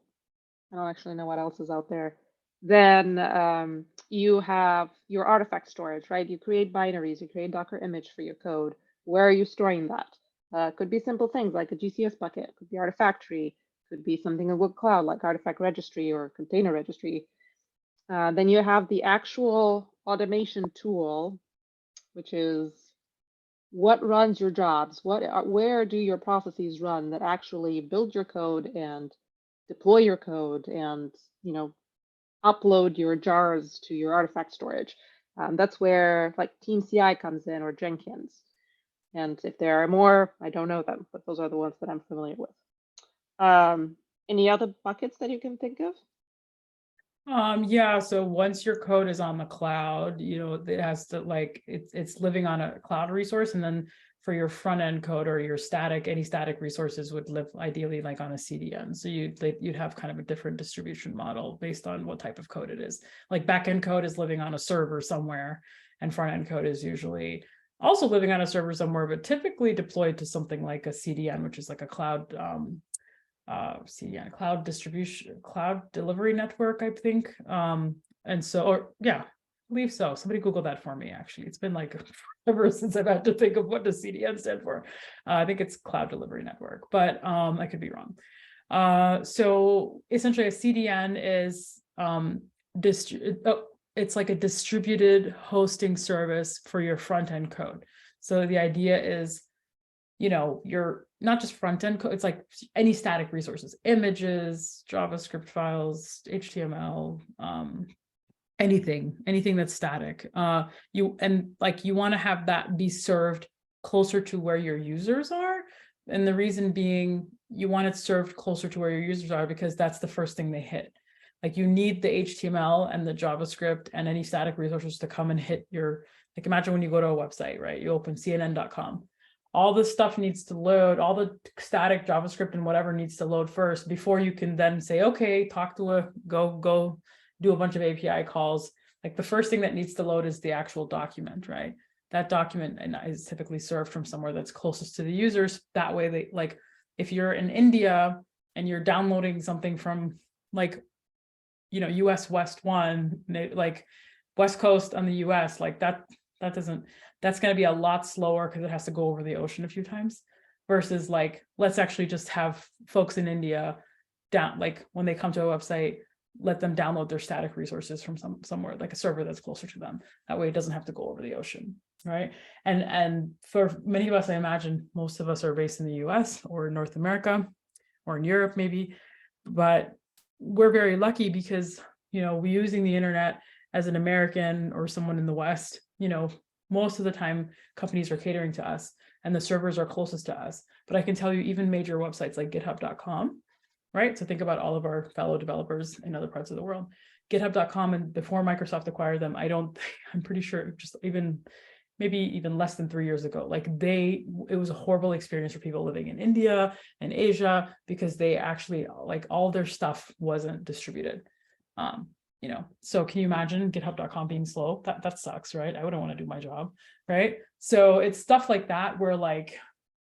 C: I don't actually know what else is out there. Then you have your artifact storage, right? You create binaries, you create Docker image for your code. Where are you storing that? Could be simple things like a GCS bucket, could be Artifactory, could be something in Google Cloud like Artifact Registry or Container Registry. Then you have the actual automation tool, which is what runs your jobs, where do your processes run that actually build your code and deploy your code and, you know, upload your jars to your artifact storage. That's where like Team CI comes in, or Jenkins. And if there are more, I don't know them, but those are the ones that I'm familiar with. Any other buckets that you can think of?
B: Yeah, so once your code is on the cloud, you know, it has to like it's living on a cloud resource, and then for your front end code or your any static resources would live ideally like on a CDN. So you'd have kind of a different distribution model based on what type of code it is. Like backend code is living on a server somewhere, and front end code is usually also living on a server somewhere, but typically deployed to something like a CDN, which is like a cloud cloud distribution, cloud delivery network, I think. And so, or yeah, believe so. Somebody Google that for me, actually. It's been like forever since I've had to think of what does CDN stand for. I think it's Cloud Delivery Network, but I could be wrong. So essentially a CDN is it's like a distributed hosting service for your front-end code. So the idea is, you know, you're not just front-end code, it's like any static resources, images, JavaScript files, HTML, anything that's static. You want to have that be served closer to where your users are. And the reason being, you want it served closer to where your users are because that's the first thing they hit. Like you need the HTML and the JavaScript and any static resources to come and hit your, like imagine when you go to a website, right? You open cnn.com. All this stuff needs to load, all the static JavaScript and whatever needs to load first before you can then say, okay, go do a bunch of API calls. Like the first thing that needs to load is the actual document, right? That document is typically served from somewhere that's closest to the users. That way they, like, if you're in India and you're downloading something from like, you know, US West 1, like West Coast on the US, like that's going to be a lot slower because it has to go over the ocean a few times versus like, let's actually just have folks in India down, like when they come to a website, let them download their static resources from somewhere, like a server that's closer to them. That way it doesn't have to go over the ocean, right? And for many of us, I imagine most of us are based in the US or North America or in Europe maybe, but we're very lucky because, you know, we're using the internet as an American or someone in the West, you know, most of the time companies are catering to us and the servers are closest to us. But I can tell you even major websites like github.com, right? So think about all of our fellow developers in other parts of the world. GitHub.com, and before Microsoft acquired them, I'm pretty sure just maybe even less than 3 years ago, like it was a horrible experience for people living in India and Asia because they actually, like all their stuff wasn't distributed. You know, so can you imagine GitHub.com being slow? That sucks, right? I wouldn't want to do my job, right? So it's stuff like that where like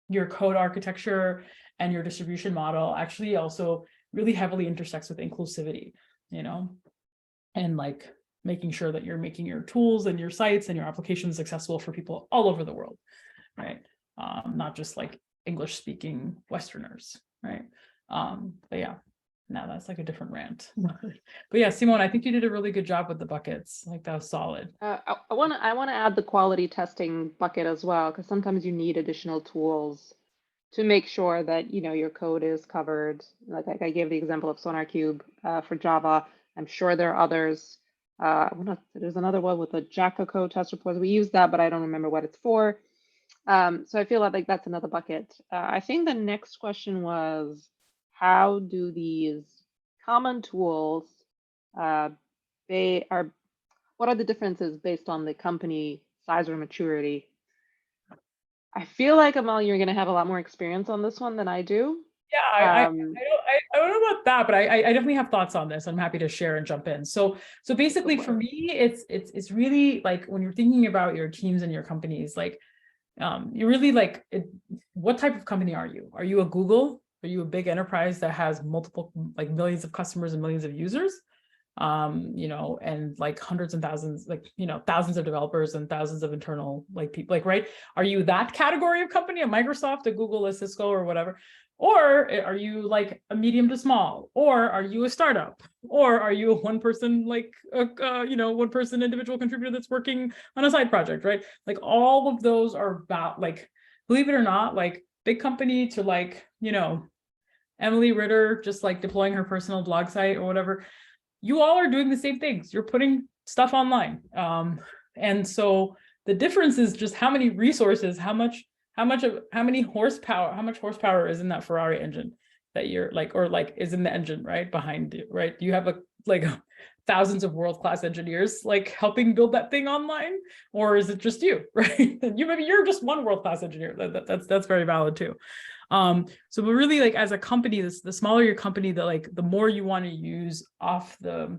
B: your code architecture and your distribution model actually also really heavily intersects with inclusivity, you know, and like making sure that you're making your tools and your sites and your applications accessible for people all over the world, right? Not just like English speaking Westerners, right? But yeah, now that's like a different rant. But yeah, Simona, I think you did a really good job with the buckets. Like that was solid.
C: I want to add the quality testing bucket as well, because sometimes you need additional tools to make sure that, you know, your code is covered. Like I gave the example of SonarQube for Java. I'm sure there are others. There's another one with a Jacka code test report. We use that, but I don't remember what it's for. So I feel like that's another bucket. I think the next question was, how do these common tools, what are the differences based on the company size or maturity? I feel like, Amal, you're going to have a lot more experience on this one than I do.
B: Yeah, I don't know about that, but I definitely have thoughts on this. I'm happy to share and jump in. So basically for me, it's really like when you're thinking about your teams and your companies, like you really like what type of company are you? Are you a Google? Are you a big enterprise that has multiple, like millions of customers and millions of users? You know, and like hundreds and thousands, like, you know, thousands of developers and thousands of internal like people, like, right? Are you that category of company, a Microsoft, a Google, a Cisco, or whatever? Or are you like a medium to small? Or are you a startup? Or are you a one person, like, you know, one person individual contributor that's working on a side project, right? Like all of those are about, like, believe it or not, like big company to like, you know, Emily Ritter, just like deploying her personal blog site or whatever. You all are doing the same things. You're putting stuff online. And so the difference is just how many resources, how much horsepower is in that Ferrari engine that you're like, or like is in the engine, right? Behind you, right? You have like thousands of world-class engineers like helping build that thing online, or is it just you, right? Maybe you're just one world-class engineer. That's very valid too. So but really, like as a company, the smaller your company, the more you want to use off the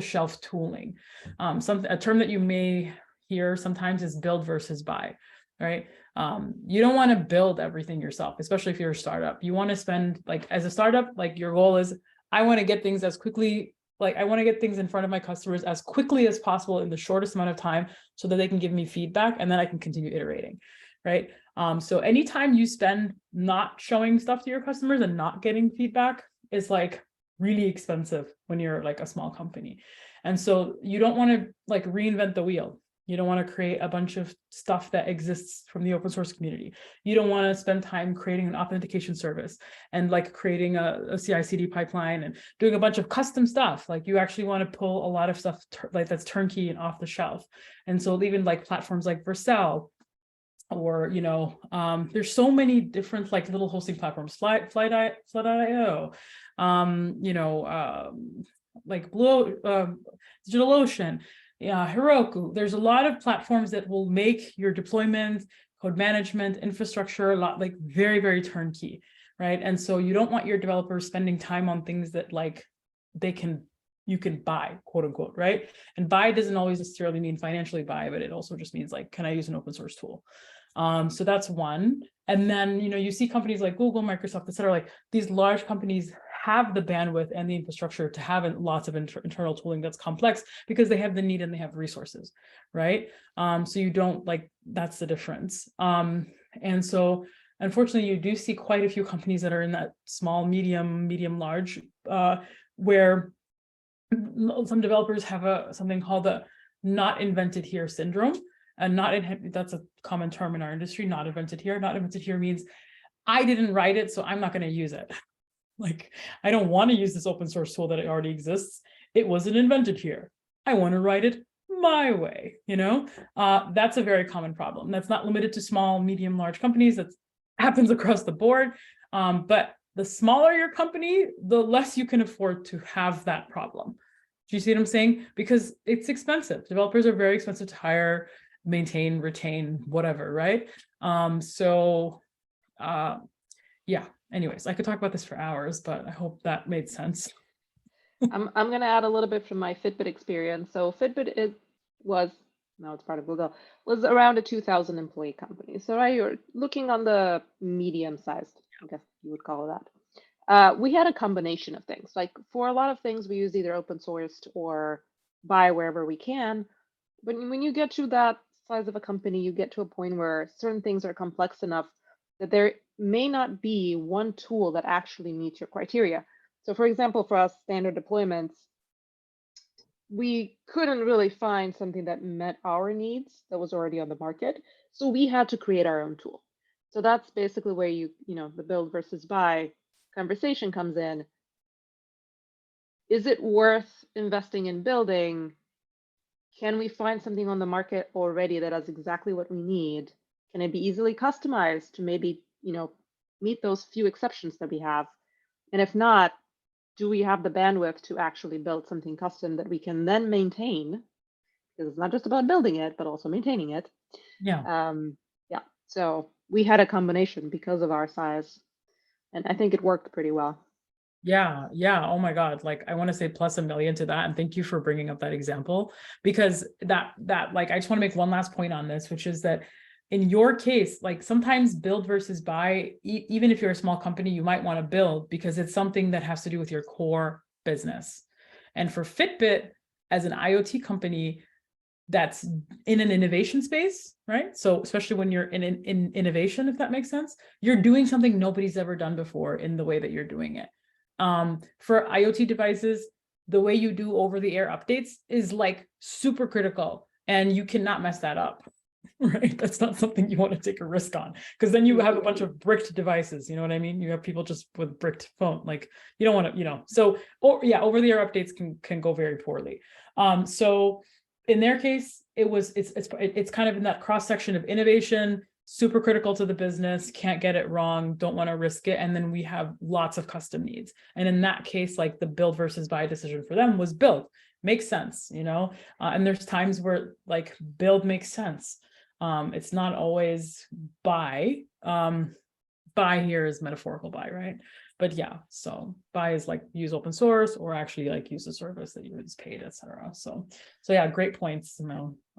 B: shelf tooling. A term that you may hear sometimes is build versus buy, right? You don't want to build everything yourself, especially if you're a startup. You want to spend, like as a startup, like your goal is, I want to get things as quickly Like I want to get things in front of my customers as quickly as possible in the shortest amount of time so that they can give me feedback and then I can continue iterating, right? So anytime you spend not showing stuff to your customers and not getting feedback is like really expensive when you're like a small company. And so you don't want to like reinvent the wheel. You don't want to create a bunch of stuff that exists from the open source community. You don't want to spend time creating an authentication service and like creating a CI/CD pipeline and doing a bunch of custom stuff. Like you actually want to pull a lot of stuff like that's turnkey and off the shelf. And so even like platforms like Vercel, or there's so many different like little hosting platforms, Fly.io, like DigitalOcean, Heroku. There's a lot of platforms that will make your deployment, code management, infrastructure a lot like very, very turnkey, right? And so you don't want your developers spending time on things that like you can buy, quote unquote, right? And buy doesn't always necessarily mean financially buy, but it also just means like, can I use an open source tool? So that's one. And then, you see companies like Google, Microsoft, et cetera, like these large companies have the bandwidth and the infrastructure to have lots of internal tooling that's complex because they have the need and they have resources, right? So you don't like, that's the difference. And so unfortunately, you do see quite a few companies that are in that small, medium, large, where some developers have something called the not invented here syndrome. And that's a common term in our industry, not invented here. Not invented here means I didn't write it, so I'm not going to use it. Like, I don't want to use this open source tool that already exists. It wasn't invented here. I want to write it my way, That's a very common problem. That's not limited to small, medium, large companies. That happens across the board. But the smaller your company, the less you can afford to have that problem. Do you see what I'm saying? Because it's expensive. Developers are very expensive to hire, maintain, retain, whatever, right? Yeah. Anyways, I could talk about this for hours, but I hope that made sense.
C: I'm going to add a little bit from my Fitbit experience. So Fitbit now it's part of Google, was around a 2,000 employee company. So you're looking on the medium sized, I guess you would call it that. We had a combination of things. Like for a lot of things, we use either open sourced or buy wherever we can. But when you get to that size of a company, you get to a point where certain things are complex enough that there may not be one tool that actually meets your criteria. So for example, for us standard deployments, we couldn't really find something that met our needs that was already on the market. So we had to create our own tool. So that's basically where the build versus buy conversation comes in. Is it worth investing in building? Can we find something on the market already that does exactly what we need? Can it be easily customized to maybe, meet those few exceptions that we have? And if not, do we have the bandwidth to actually build something custom that we can then maintain? Because it's not just about building it, but also maintaining it.
B: Yeah.
C: Yeah. So we had a combination because of our size, and I think it worked pretty well.
B: Yeah. Oh my God. Like I want to say plus $1 million to that. And thank you for bringing up that example, because that like, I just want to make one last point on this, which is that in your case, like sometimes build versus buy, even if you're a small company, you might want to build because it's something that has to do with your core business. And for Fitbit, as an IoT company that's in an innovation space, right? So especially when you're in innovation, if that makes sense, you're doing something nobody's ever done before in the way that you're doing it. For IoT devices, the way you do over-the-air updates is like super critical, and you cannot mess that up. Right? That's not something you want to take a risk on, because then you have a bunch of bricked devices. You know what I mean? You have people just with bricked phone. Like you don't want to, so, over-the-air updates can go very poorly. So in their case, it's kind of in that cross section of innovation, super critical to the business, can't get it wrong, don't want to risk it. And then we have lots of custom needs. And in that case, like the build versus buy decision for them was build. Makes sense, and there's times where like build makes sense. It's not always buy. Buy here is metaphorical buy, right? But yeah, so buy is like use open source or actually like use a service that you is paid, etc. So yeah, great points.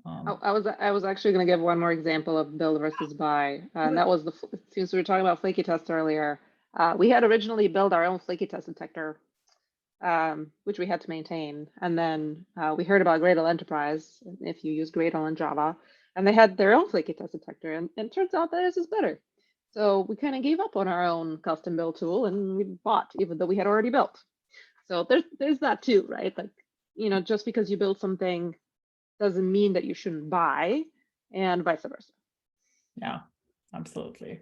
C: I was actually going to give one more example of build versus buy, and that was since we were talking about flaky test earlier. We had originally built our own flaky test detector which we had to maintain. And then we heard about Gradle Enterprise, if you use Gradle in Java, and they had their own flaky test detector, and it turns out that this is better. So we kind of gave up on our own custom build tool and we bought, even though we had already built. So there's that too, right? Like, you know, just because you build something doesn't mean that you shouldn't buy, and vice versa.
B: Yeah, absolutely.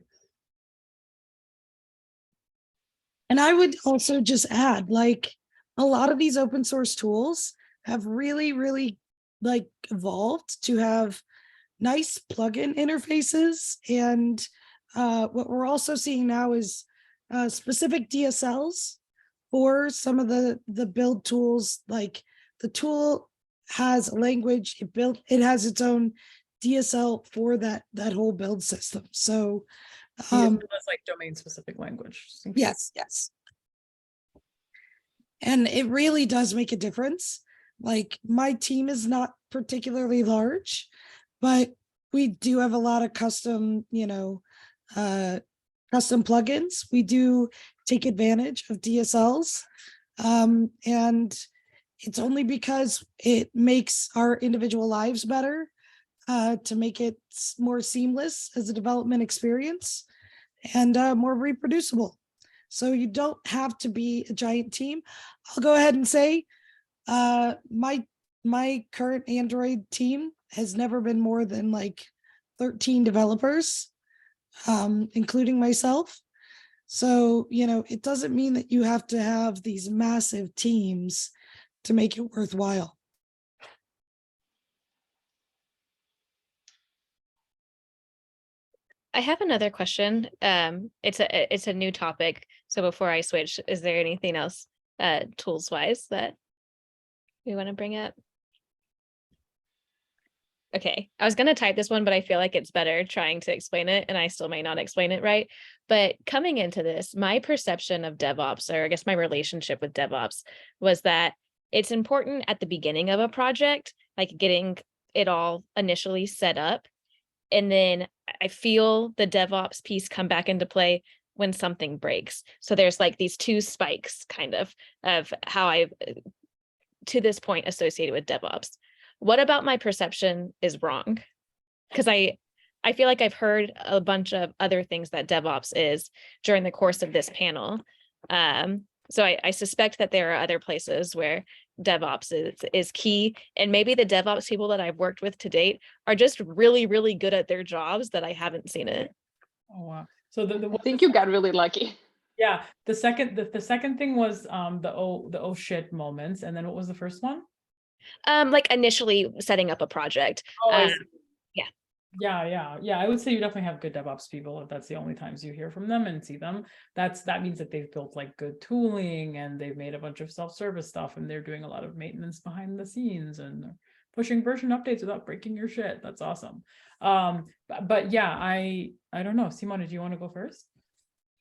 A: And I would also just add, like, a lot of these open source tools have really, really like evolved to have nice plugin interfaces. And what we're also seeing now is specific DSLs for some of the build tools. Like the tool has a language, it has its own DSL for that whole build system. So
B: That's like domain specific language.
A: yes. And it really does make a difference. Like my team is not particularly large, but we do have a lot of custom, custom plugins. We do take advantage of DSLs. And it's only because it makes our individual lives better to make it more seamless as a development experience and more reproducible. So you don't have to be a giant team. I'll go ahead and say my current Android team has never been more than like 13 developers, including myself. So, it doesn't mean that you have to have these massive teams to make it worthwhile.
D: I have another question. It's a new topic. So before I switch, is there anything else tools wise that we want to bring up? Okay, I was going to type this one, but I feel like it's better trying to explain it, and I still may not explain it right. But coming into this, my perception of DevOps, or I guess my relationship with DevOps, was that it's important at the beginning of a project, like getting it all initially set up. And then I feel the DevOps piece come back into play when something breaks. So there's like these two spikes kind of how I've to this point associated with DevOps. What about my perception is wrong? Because I feel like I've heard a bunch of other things that DevOps is during the course of this panel. So I suspect that there are other places where DevOps is key. And maybe the DevOps people that I've worked with to date are just really, really good at their jobs that I haven't seen it.
B: Oh, wow. So
C: I think you got really lucky.
B: Yeah. The second thing was the oh shit moments. And then what was the first one?
D: Like initially setting up a project.
B: Oh,
D: Yeah.
B: Yeah. I would say you definitely have good DevOps people if that's the only times you hear from them and see them. That means that they've built like good tooling and they've made a bunch of self-service stuff and they're doing a lot of maintenance behind the scenes and pushing version updates without breaking your shit. That's awesome. But yeah, I don't know. Simona, do you want to go first?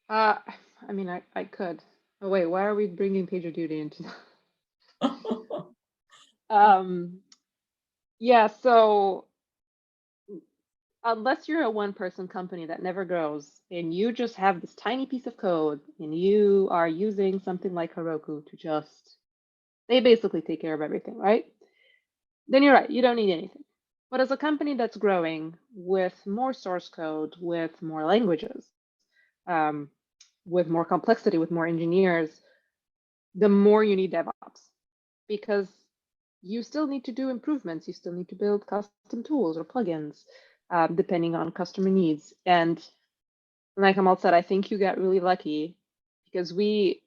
C: I mean, I could. Oh wait, why are we bringing PagerDuty into yeah, so unless you're a one-person company that never grows and you just have this tiny piece of code and you are using something like Heroku to just, they basically take care of everything, right? Then you're right, you don't need anything. But as a company that's growing with more source code, with more languages, with more complexity, with more engineers, the more you need DevOps, because you still need to do improvements. You still need to build custom tools or plugins, depending on customer needs. And like Amal said, I think you got really lucky because we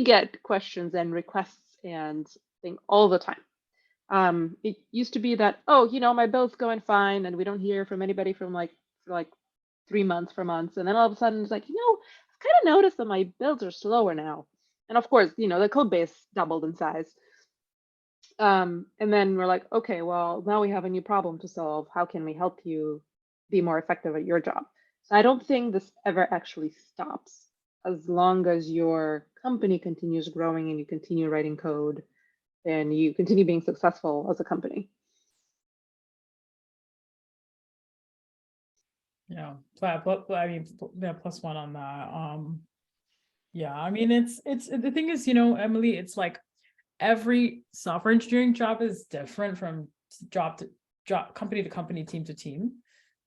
C: get questions and requests and things all the time. It used to be that, oh, my build's going fine, and we don't hear from anybody for like 3 months, 4 months, and then all of a sudden it's like, I've kind of noticed that my builds are slower now. And of course, the code base doubled in size. And then we're like, okay, well, now we have a new problem to solve. How can we help you be more effective at your job? So I don't think this ever actually stops as long as your company continues growing and you continue writing code and you continue being successful as a company.
B: Yeah, I mean, yeah, +1 on that. Yeah, I mean, it's the thing is, Emily, it's like every software engineering job is different from job to job, company to company, team to team,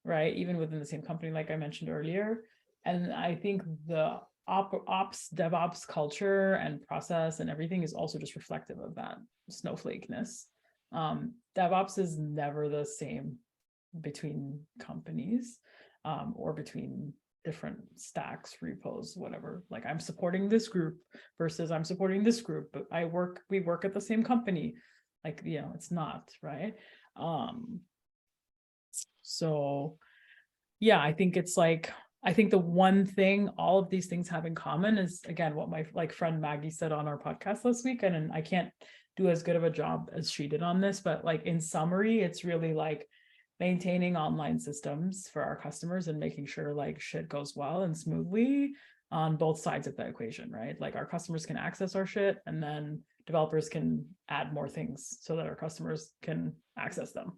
B: right? Even within the same company, like I mentioned earlier. And I think the ops, DevOps culture and process and everything is also just reflective of that snowflakeness. DevOps is never the same between companies, or between different stacks, repos, whatever. Like I'm supporting this group versus I'm supporting this group, but we work at the same company. Like, it's not, right? So yeah, I think it's like, I think the one thing all of these things have in common is, again, what my friend Maggie said on our podcast last week, and I can't do as good of a job as she did on this, but like in summary, it's really like maintaining online systems for our customers and making sure like shit goes well and smoothly on both sides of the equation, right? Like our customers can access our shit, and then developers can add more things so that our customers can access them.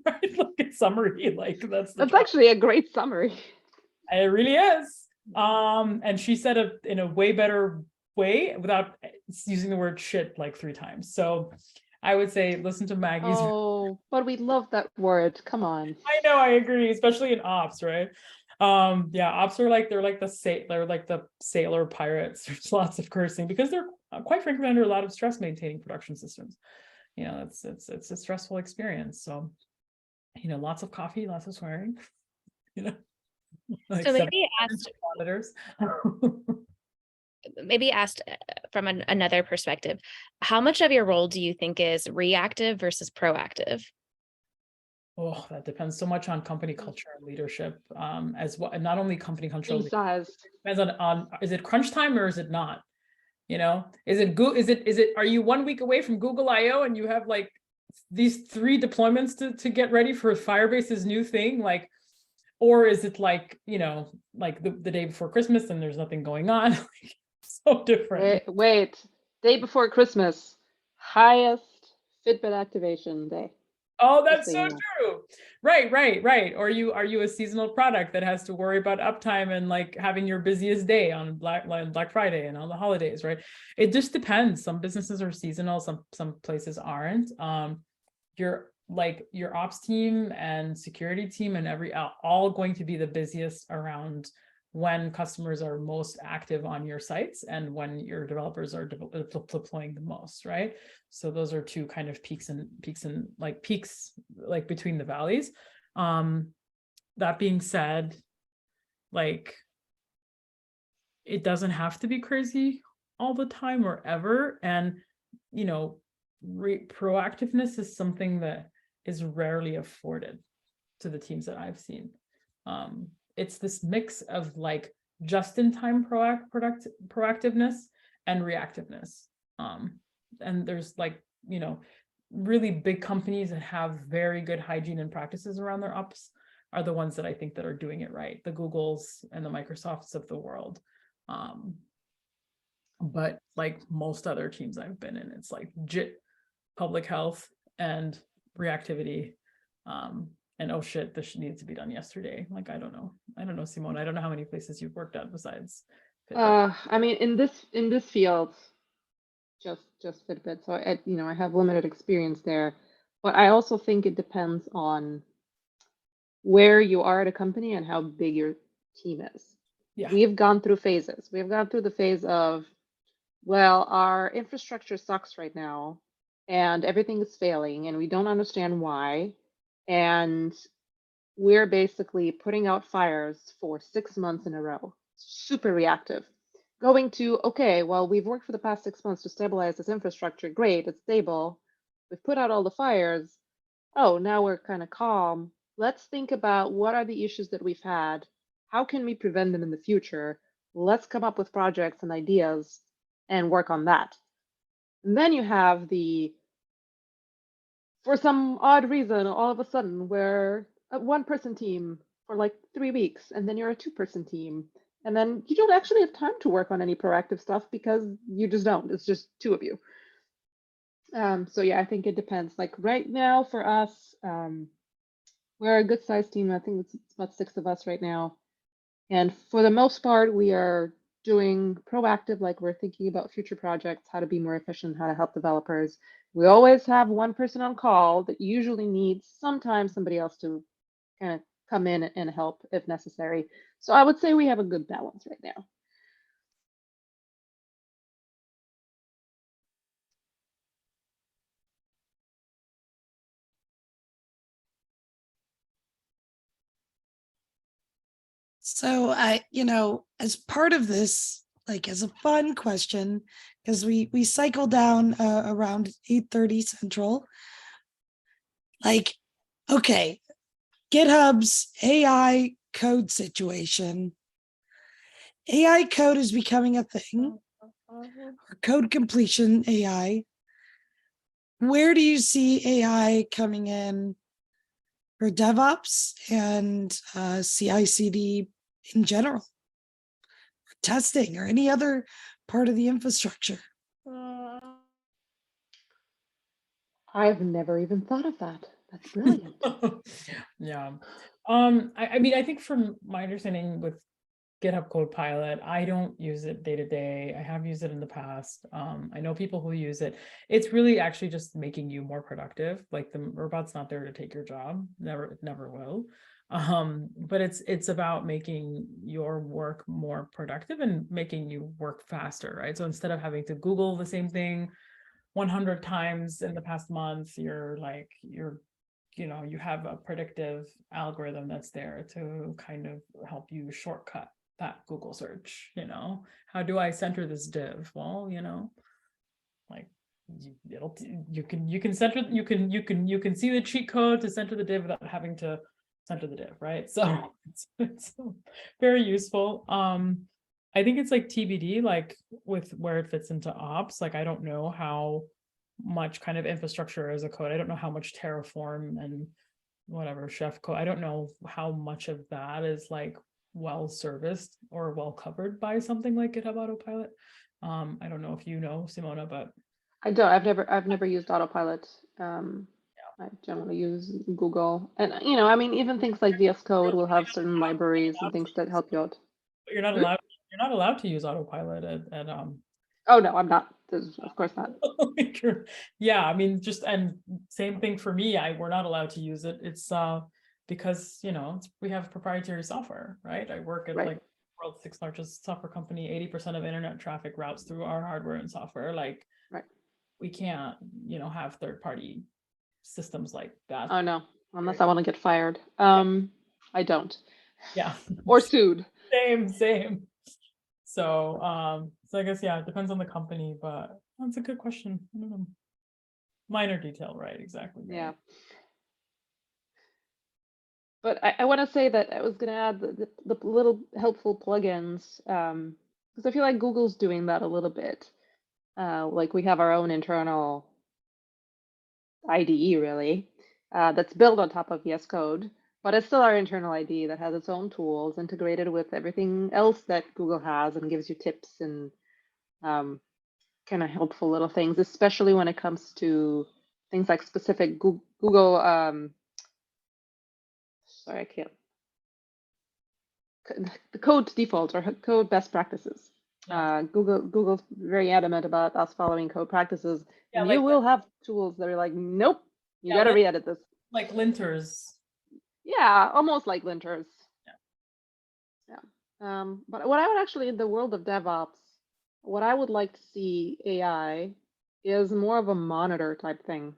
B: Right? Like in summary, like that's
C: actually a great summary.
B: It really is. And she said it in a way better way without using the word shit like 3 times. So I would say listen to Maggie's.
C: Oh, but we love that word. Come on.
B: I know, I agree, especially in ops, right? Yeah, ops are like they're like the sailor pirates. There's lots of cursing because they're quite frankly under a lot of stress maintaining production systems. It's a stressful experience. So, lots of coffee, lots of swearing. Like
D: So maybe asked from another perspective, how much of your role do you think is reactive versus proactive?
B: Oh, that depends so much on company culture and leadership, as well, and not only company culture.
C: Size.
B: Depends on is it crunch time or is it not? Is it are you 1 week away from Google I/O and you have like these 3 deployments to get ready for Firebase's new thing, like, or is it like like the day before Christmas and there's nothing going on? So different.
C: Wait, day before Christmas, highest Fitbit activation day.
B: Oh, that's so true. Right. Or are you a seasonal product that has to worry about uptime and like having your busiest day on Black Friday and on the holidays, right? It just depends. Some businesses are seasonal, some places aren't. Your ops team and security team and all going to be the busiest around when customers are most active on your sites and when your developers are deploying the most, right? So those are 2 kind of peaks like between the valleys. That being said, like it doesn't have to be crazy all the time or ever. And proactiveness is something that is rarely afforded to the teams that I've seen. It's this mix of like just-in-time proactiveness and reactiveness. And there's like, really big companies that have very good hygiene and practices around their ops are the ones that I think that are doing it right. The Googles and the Microsofts of the world. But like most other teams I've been in, it's like public health and reactivity. And oh shit, this needs to be done yesterday. Like, I don't know, Simona, I don't know how many places you've worked at besides Fitbit.
C: I mean, in this field, just Fitbit. So I have limited experience there, but I also think it depends on where you are at a company and how big your team is.
B: Yeah.
C: We've gone through phases. We've gone through the phase of, well, our infrastructure sucks right now and everything is failing and we don't understand why. And we're basically putting out fires for 6 months in a row, super reactive. Going to, okay, well, we've worked for the past 6 months to stabilize this infrastructure. Great, it's stable. We've put out all the fires. Oh, now we're kind of calm. Let's think about what are the issues that we've had. How can we prevent them in the future? Let's come up with projects and ideas and work on that. And then you have for some odd reason, all of a sudden, we're a 1-person team for like 3 weeks, and then you're a 2-person team. And then you don't actually have time to work on any proactive stuff because you just don't. It's just 2 of you. So yeah, I think it depends. Like right now for us, we're a good sized team. I think it's about 6 of us right now. And for the most part, we are doing proactive, like we're thinking about future projects, how to be more efficient, how to help developers. We always have one person on call that usually needs sometimes somebody else to kind of come in and help if necessary. So I would say we have a good balance right now.
A: So as part of this, like as a fun question, because we cycle down around 8:30 Central. Like, okay, GitHub's AI code situation. AI code is becoming a thing, or code completion AI. Where do you see AI coming in for DevOps and CI/CD in general? Testing or any other part of the infrastructure?
C: I've never even thought of that. That's brilliant.
B: Yeah. I mean, I think from my understanding with GitHub Copilot, I don't use it day to day. I have used it in the past. I know people who use it. It's really actually just making you more productive. Like the robot's not there to take your job. It never will. But it's about making your work more productive and making you work faster, right? So instead of having to Google the same thing 100 times in the past month, you have a predictive algorithm that's there to kind of help you shortcut that Google search. How do I center this div? Well, like you can see the cheat code to center the div without having to center the div, right? So it's very useful. I think it's like TBD, like with where it fits into ops. Like I don't know how much kind of infrastructure as a code. I don't know how much Terraform and whatever chef code. I don't know how much of that is like well serviced or well covered by something like GitHub Autopilot. I don't know if you know, Simona, but
C: I don't. I've never used Autopilot. I generally use Google, and I mean, even things like VS Code will have certain libraries and things that help you out.
B: But you're not allowed. You're not allowed to use Autopilot at
C: Oh no, I'm not. Of course not.
B: Yeah, I mean, and same thing for me. We're not allowed to use it. It's because we have proprietary software, right? I work at
C: Right.
B: like world's 6th largest software company. 80% of internet traffic routes through our hardware and software. Like,
C: right.
B: We can't, have third-party systems like that.
C: Oh no, unless I want to get fired. I don't.
B: Yeah.
C: Or sued.
B: Same. So I guess, yeah, it depends on the company, but that's a good question. I don't know. Minor detail, right? Exactly. Right.
C: Yeah. But I want to say that I was going to add the little helpful plugins, because I feel like Google's doing that a little bit. Like we have our own internal IDE, really, that's built on top of VS Code, but it's still our internal IDE that has its own tools integrated with everything else that Google has and gives you tips and kind of helpful little things, especially when it comes to things like specific Google, sorry, I can't, the code defaults or code best practices.
B: Yeah.
C: Google's very adamant about us following code practices,
B: Yeah,
C: and
B: like
C: you will have tools that are like, nope, you
B: yeah,
C: got to re-edit this.
B: Like linters.
C: Yeah, almost like linters. Yeah. But what I would actually, in the world of DevOps, what I would like to see AI is more of a monitor type thing.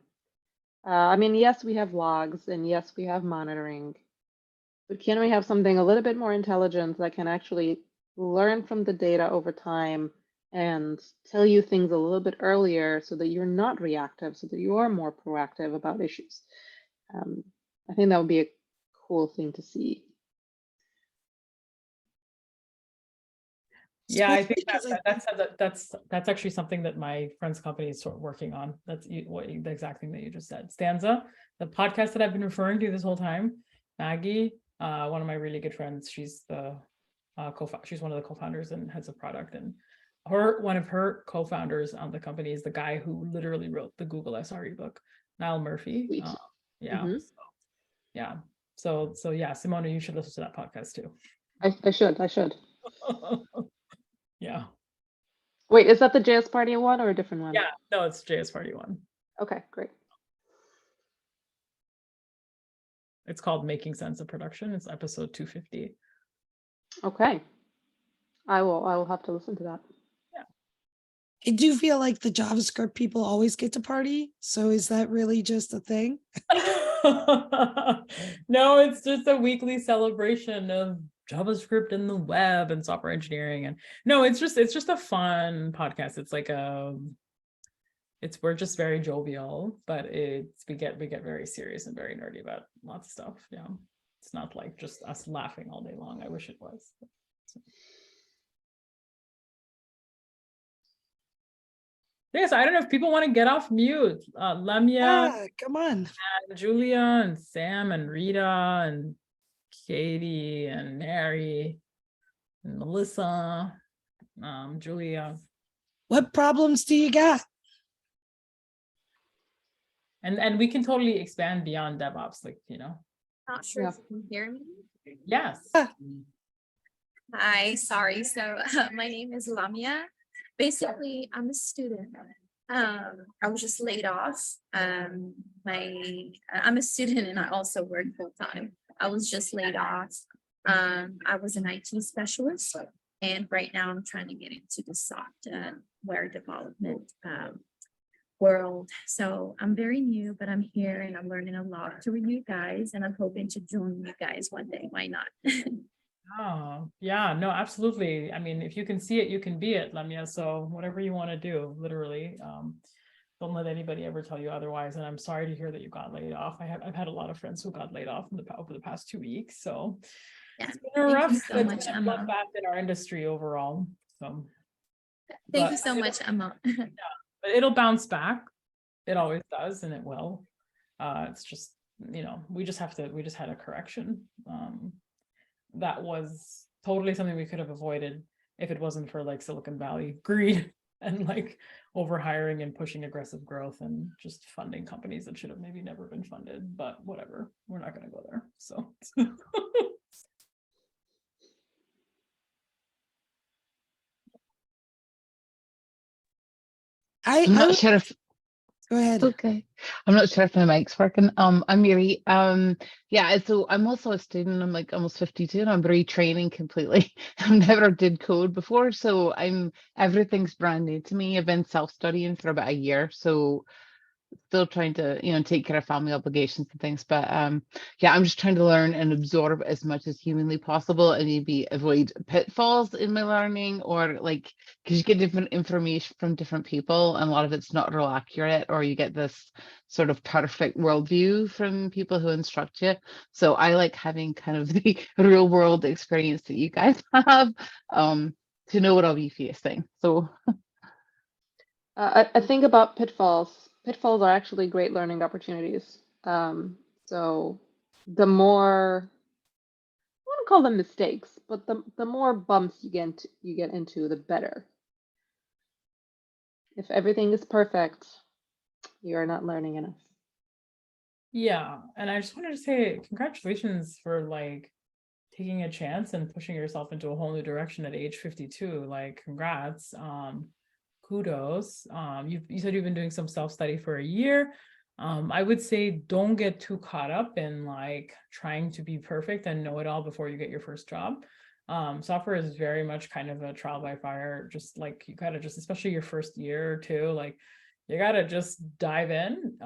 C: I mean, yes, we have logs and yes, we have monitoring, but can we have something a little bit more intelligent that can actually learn from the data over time and tell you things a little bit earlier so that you're not reactive, so that you are more proactive about issues? I think that would be a cool thing to see.
B: Yeah, I think
A: Especially 'cause
B: that's actually something that my friend's company is sort of working on. That's the exact thing that you just said. Stanza, the podcast that I've been referring to this whole time, Maggie, one of my really good friends, she's the she's one of the co-founders and heads of product, and one of her co-founders on the company is the guy who literally wrote the Google SRE book, Niall Murphy. Yeah.
C: Mm-hmm.
B: Yeah. So yeah, Simona, you should listen to that podcast too.
C: I should. Wait, is that the JS Party one or a different one?
B: Yeah, no, it's JS Party 1.
C: Okay, great.
B: It's called Making Sense of Production. It's episode 250.
C: Okay. I will have to listen to that.
A: I do feel like the JavaScript people always get to party. So is that really just a thing?
B: No, it's just a weekly celebration of JavaScript and the web and software engineering. And no, it's just a fun podcast. It's like we're just very jovial, but we get very serious and very nerdy about lots of stuff. Yeah. It's not like just us laughing all day long. I wish it was. Yes, I don't know if people want to get off mute. Lemia,
A: Come on.
B: and Julia, and Sam, and Rita, and Katie, and Mary, and Melissa, Julia.
A: What problems do you got?
B: And we can totally expand beyond DevOps, like,
E: Not sure if you can hear me.
B: Yes.
E: Hi, sorry. So my name is Lamia. Basically, I'm a student. I was just laid off. I'm a student and I also work full time. I was just laid off. I was an IT specialist, and right now I'm trying to get into the software development world. So I'm very new, but I'm here and I'm learning a lot through you guys, and I'm hoping to join you guys one day. Why not?
B: Oh, yeah, no, absolutely. I mean, if you can see it, you can be it, Lemia. So whatever you want to do, literally, don't let anybody ever tell you otherwise. And I'm sorry to hear that you got laid off. I've had a lot of friends who got laid off over the past 2 weeks. So
E: Yeah,
B: it's been a rough
E: so much, Emma.
B: bloodbath in our industry overall. So
E: Thank you so much, Emma.
B: but it'll bounce back. It always does, and it will. It's just, we just had a correction. That was totally something we could have avoided if it wasn't for like Silicon Valley greed and like overhiring and pushing aggressive growth and just funding companies that should have maybe never been funded. But whatever, we're not going to go there. So
F: I'm not sure if
A: Go ahead.
F: okay. I'm not sure if my mic's working. I'm Mary. Yeah, so I'm also a student. I'm like almost 52 and I'm retraining completely. I've never did code before, so everything's brand new to me. I've been self-studying for about a year, so still trying to take care of family obligations and things, but yeah, I'm just trying to learn and absorb as much as humanly possible and maybe avoid pitfalls in my learning, or like, because you get different information from different people and a lot of it's not real accurate, or you get this sort of perfect worldview from people who instruct you. So I like having kind of the real world experience that you guys have to know what I'll be facing. So
C: I think about pitfalls. Pitfalls are actually great learning opportunities. So the more, I want to call them mistakes, but the more bumps you get into, the better. If everything is perfect, you're not learning enough.
B: yeah, and I just wanted to say congratulations for like taking a chance and pushing yourself into a whole new direction at age 52. Like, congrats. Kudos. You said you've been doing some self-study for a year. I would say don't get too caught up in like trying to be perfect and know it all before you get your first job. Software is very much kind of a trial by fire. Just like you gotta especially your first year or two, like you gotta just dive in.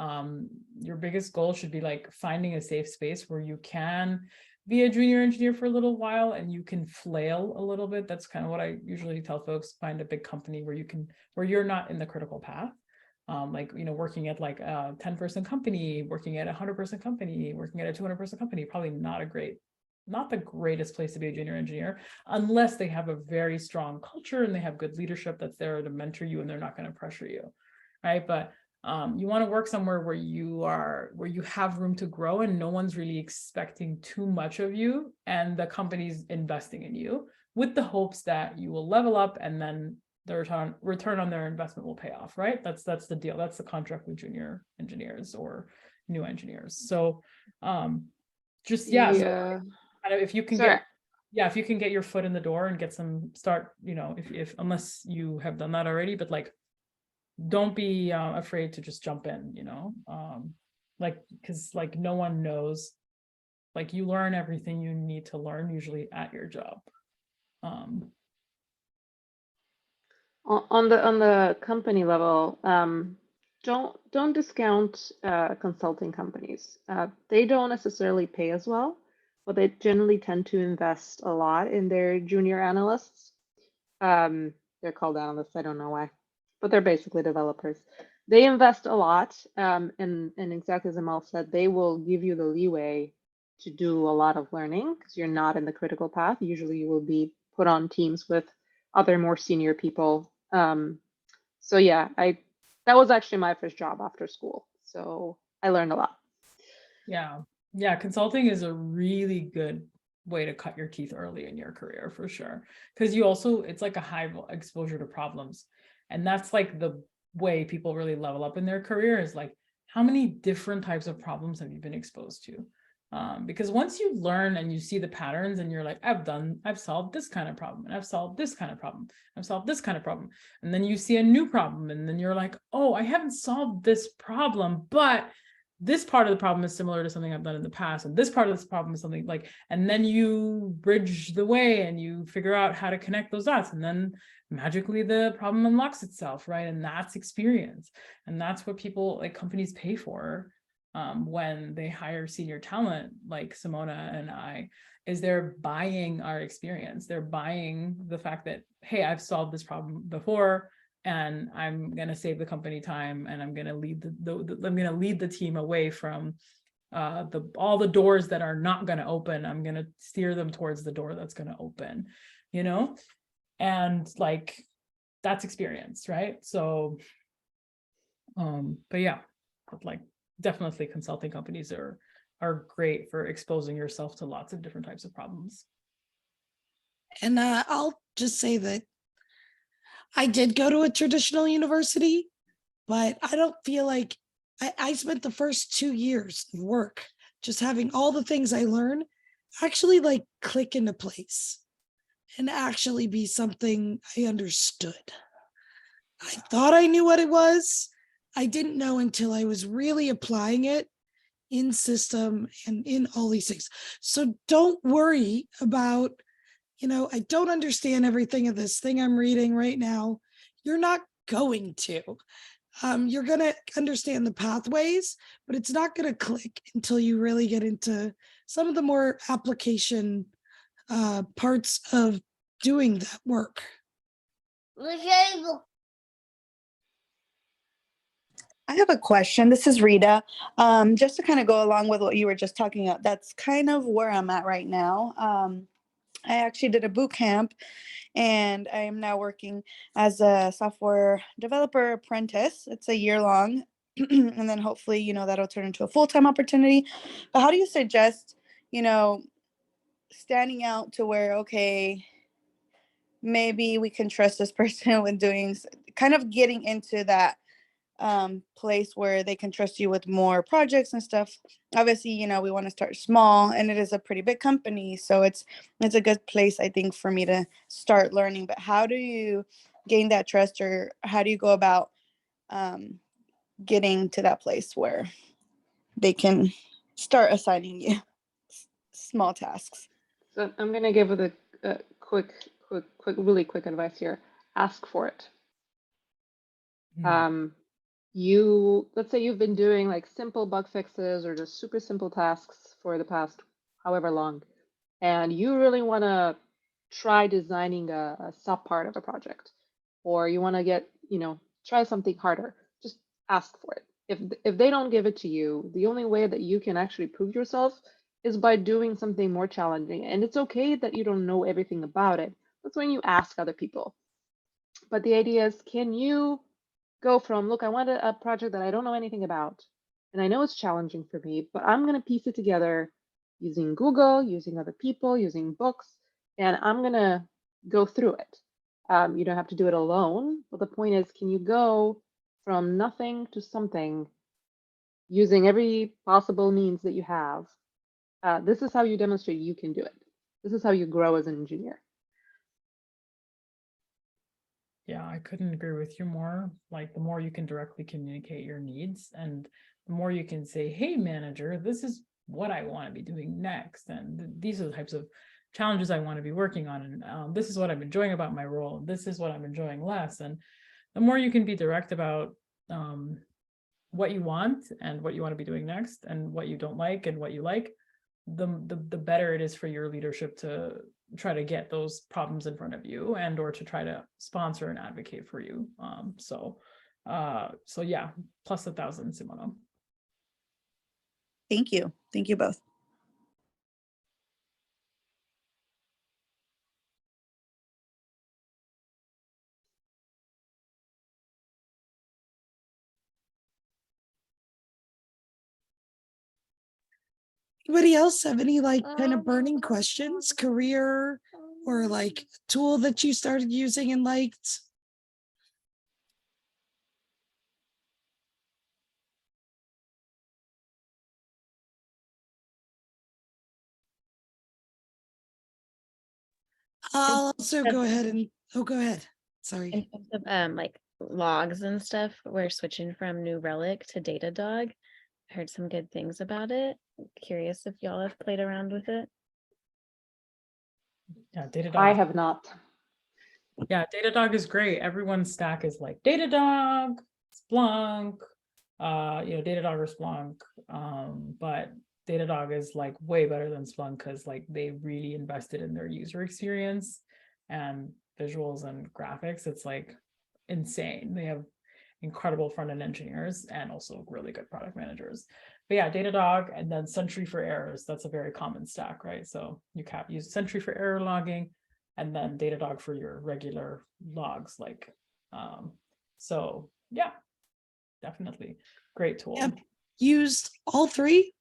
B: Your biggest goal should be like finding a safe space where you can be a junior engineer for a little while and you can flail a little bit. That's kind of what I usually tell folks: find a big company where you're not in the critical path. Like, working at like a 10-person company, working at a 100-person company, working at a 200-person company, probably not the greatest place to be a junior engineer, unless they have a very strong culture and they have good leadership that's there to mentor you and they're not going to pressure you, right? But you want to work somewhere where you have room to grow and no one's really expecting too much of you, and the company's investing in you with the hopes that you will level up and then the return on their investment will pay off, right? That's the deal. That's the contract with junior engineers or new engineers. So
C: Yeah.
B: kind of if you can
C: Sorry.
B: get yeah, if you can get your foot in the door and get some start, if unless you have done that already, but like, don't be afraid to just jump in, like, because like no one knows, like you learn everything you need to learn usually at your job.
C: On the company level, don't discount consulting companies. They don't necessarily pay as well, but they generally tend to invest a lot in their junior analysts. They're called analysts, I don't know why, but they're basically developers. They invest a lot, and exactly as Amal said, they will give you the leeway to do a lot of learning because you're not in the critical path. Usually you will be put on teams with other more senior people. So yeah, that was actually my first job after school. So I learned a lot.
B: Yeah. Yeah. Consulting is a really good way to cut your teeth early in your career for sure. Because it's like a high exposure to problems. And that's like the way people really level up in their career is like, how many different types of problems have you been exposed to? Because once you learn and you see the patterns and you're like, I've solved this kind of problem, and I've solved this kind of problem, I've solved this kind of problem. And then you see a new problem, and then you're like, oh, I haven't solved this problem, but this part of the problem is similar to something I've done in the past. And this part of this problem is something like, and then you bridge the way and you figure out how to connect those dots. And then magically the problem unlocks itself, right? And that's experience. And that's what people, like companies, pay for when they hire senior talent like Simona and I, is they're buying our experience. They're buying the fact that, hey, I've solved this problem before, and I'm going to save the company time, and I'm going to lead the team away from all the doors that are not going to open. I'm going to steer them towards the door that's going to open, and like that's experience, right? So but yeah, like definitely consulting companies are great for exposing yourself to lots of different types of problems.
A: And I'll just say that I did go to a traditional university, but I don't feel like I spent the first 2 years of work just having all the things I learned actually like click into place and actually be something I understood. I thought I knew what it was. I didn't know until I was really applying it in system and in all these things. So don't worry about, I don't understand everything of this thing I'm reading right now. You're not going to. You're going to understand the pathways, but it's not going to click until you really get into some of the more application parts of doing that work.
G: I have a question. This is Rita. Just to kind of go along with what you were just talking about, that's kind of where I'm at right now. I actually did a boot camp, and I am now working as a software developer apprentice. It's a year long, and then hopefully, that'll turn into a full-time opportunity. But how do you suggest, standing out to where, okay, maybe we can trust this person with doing, kind of getting into that place where they can trust you with more projects and stuff. Obviously, we want to start small, and it is a pretty big company, so it's a good place, I think, for me to start learning. But how do you gain that trust, or how do you go about getting to that place where they can start assigning you small tasks?
C: So I'm going to give it a really quick advice here. Ask for it. Let's say you've been doing like simple bug fixes or just super simple tasks for the past however long, and you really want to try designing a sub part of a project, or you want to try something harder. Just ask for it. If they don't give it to you, the only way that you can actually prove yourself is by doing something more challenging. And it's okay that you don't know everything about it. That's when you ask other people. But the idea is, can you go from, look, I want a project that I don't know anything about, and I know it's challenging for me, but I'm going to piece it together using Google, using other people, using books, and I'm going to go through it. You don't have to do it alone, but the point is, can you go from nothing to something using every possible means that you have? This is how you demonstrate you can do it. This is how you grow as an engineer.
B: Yeah, I couldn't agree with you more. Like the more you can directly communicate your needs and the more you can say, hey, manager, this is what I want to be doing next. And these are the types of challenges I want to be working on. And this is what I'm enjoying about my role. This is what I'm enjoying less. And the more you can be direct about what you want and what you want to be doing next and what you don't like and what you like, the better it is for your leadership to try to get those problems in front of you and or to try to sponsor and advocate for you. So yeah, plus 1,000, Simona.
G: Thank you. Thank you both.
A: Anybody else have any like kind of burning questions, career or like tool that you started using and liked? I'll also go ahead and, oh, go ahead. Sorry.
D: In terms of like logs and stuff, we're switching from New Relic to Datadog. I heard some good things about it. Curious if y'all have played around with it.
B: Yeah, Datadog.
C: I have not.
B: Yeah, Datadog is great. Everyone's stack is like Datadog, Splunk, Datadog or Splunk. But Datadog is like way better than Splunk because like they really invested in their user experience and visuals and graphics. It's like insane. They have incredible front-end engineers and also really good product managers. But yeah, Datadog and then Sentry for errors. That's a very common stack, right? So you can use Sentry for error logging and then Datadog for your regular logs. Like, so yeah, definitely great tool.
A: Yep. Used all three.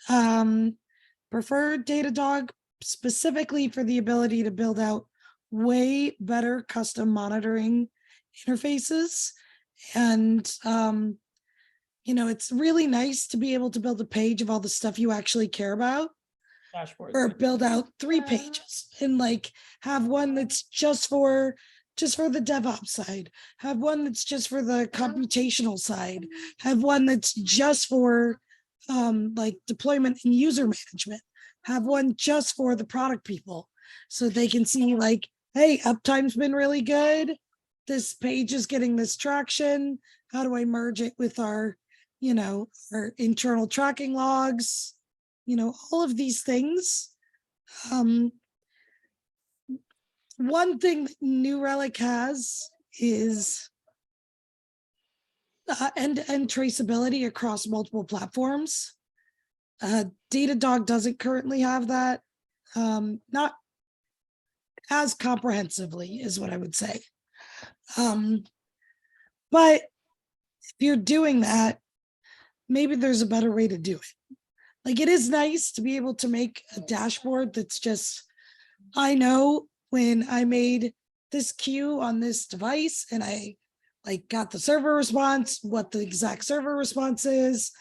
A: Preferred Datadog specifically for the ability to build out way better custom monitoring interfaces. And, it's really nice to be able to build a page of all the stuff you actually care about.
B: Dashboard.
A: Or build out 3 pages and like have one that's just for the DevOps side, have one that's just for the computational side, have one that's just for like deployment and user management, have one just for the product people so they can see like, hey, uptime's been really good. This page is getting this traction. How do I merge it with our internal tracking logs? All of these things. One thing that New Relic has is end-to-end traceability across multiple platforms. Datadog doesn't currently have that. Not as comprehensively is what I would say. But if you're doing that, maybe there's a better way to do it. Like it is nice to be able to make a dashboard that's just, I know when I made this queue on this device and I like got the server response, what the exact server response is,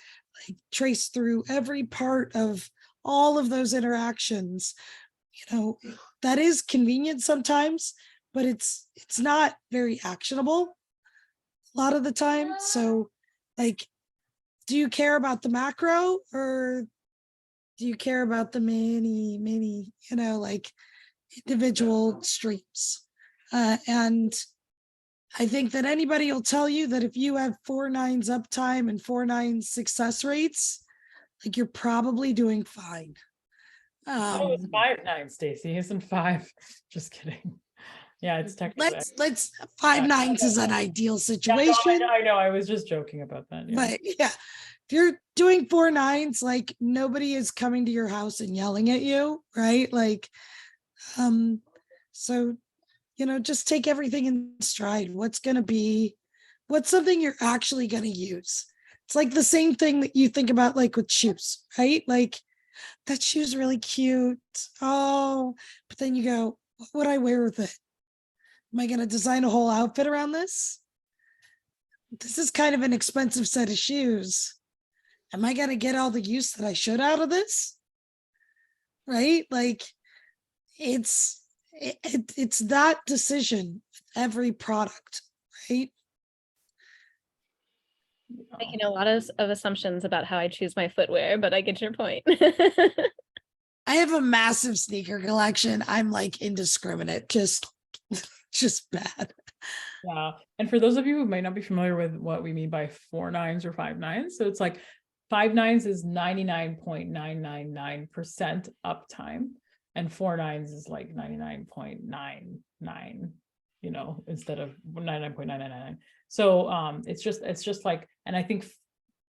A: like trace through every part of all of those interactions. That is convenient sometimes, but it's not very actionable a lot of the time. So like, do you care about the macro or do you care about the many, like individual streams? And I think that anybody will tell you that if you have 4 nines uptime and 4 nines success rates, like you're probably doing fine.
B: Oh, it's 5 9, Stacy. Isn't 5? Just kidding. Yeah, it's technically.
A: Let's 5 nines is an ideal situation.
B: Yeah, no, I know. I was just joking about that. Yeah.
A: But yeah, if you're doing 4 nines, like nobody is coming to your house and yelling at you, right? Like, so, just take everything in stride. What's something you're actually going to use? It's like the same thing that you think about, like with shoes, right? Like that shoe's really cute. Oh, but then you go, what would I wear with it? Am I going to design a whole outfit around this? This is kind of an expensive set of shoes. Am I going to get all the use that I should out of this? Right? Like, it's that decision, every product, right?
D: Making a lot of assumptions about how I choose my footwear, but I get your point.
A: I have a massive sneaker collection. I'm like indiscriminate, just bad.
B: Yeah. And for those of you who might not be familiar with what we mean by 4 nines or 5 nines, so it's like 5 nines is 99.999% uptime, and 4 nines is like 99.99, you know, instead of 99.9999. So it's just like, and I think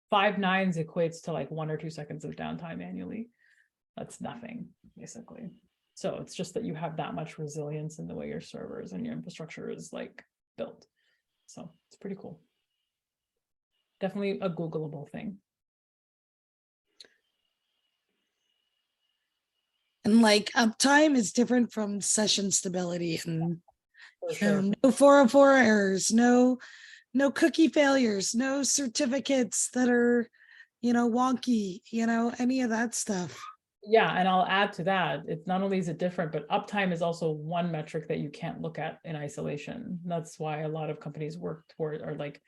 B: 5 nines equates to like 1 or 2 seconds of downtime annually. That's nothing, basically. So it's just that you have that much resilience in the way your servers and your infrastructure is like built. So it's pretty cool. Definitely a Googleable thing.
A: And like uptime is different from session stability, and
B: For sure.
A: no 404 errors, no cookie failures, no certificates that are, wonky, any of that stuff.
B: Yeah, and I'll add to that. It's not only is it different, but uptime is also one metric that you can't look at in isolation. That's why a lot of companies work toward, or like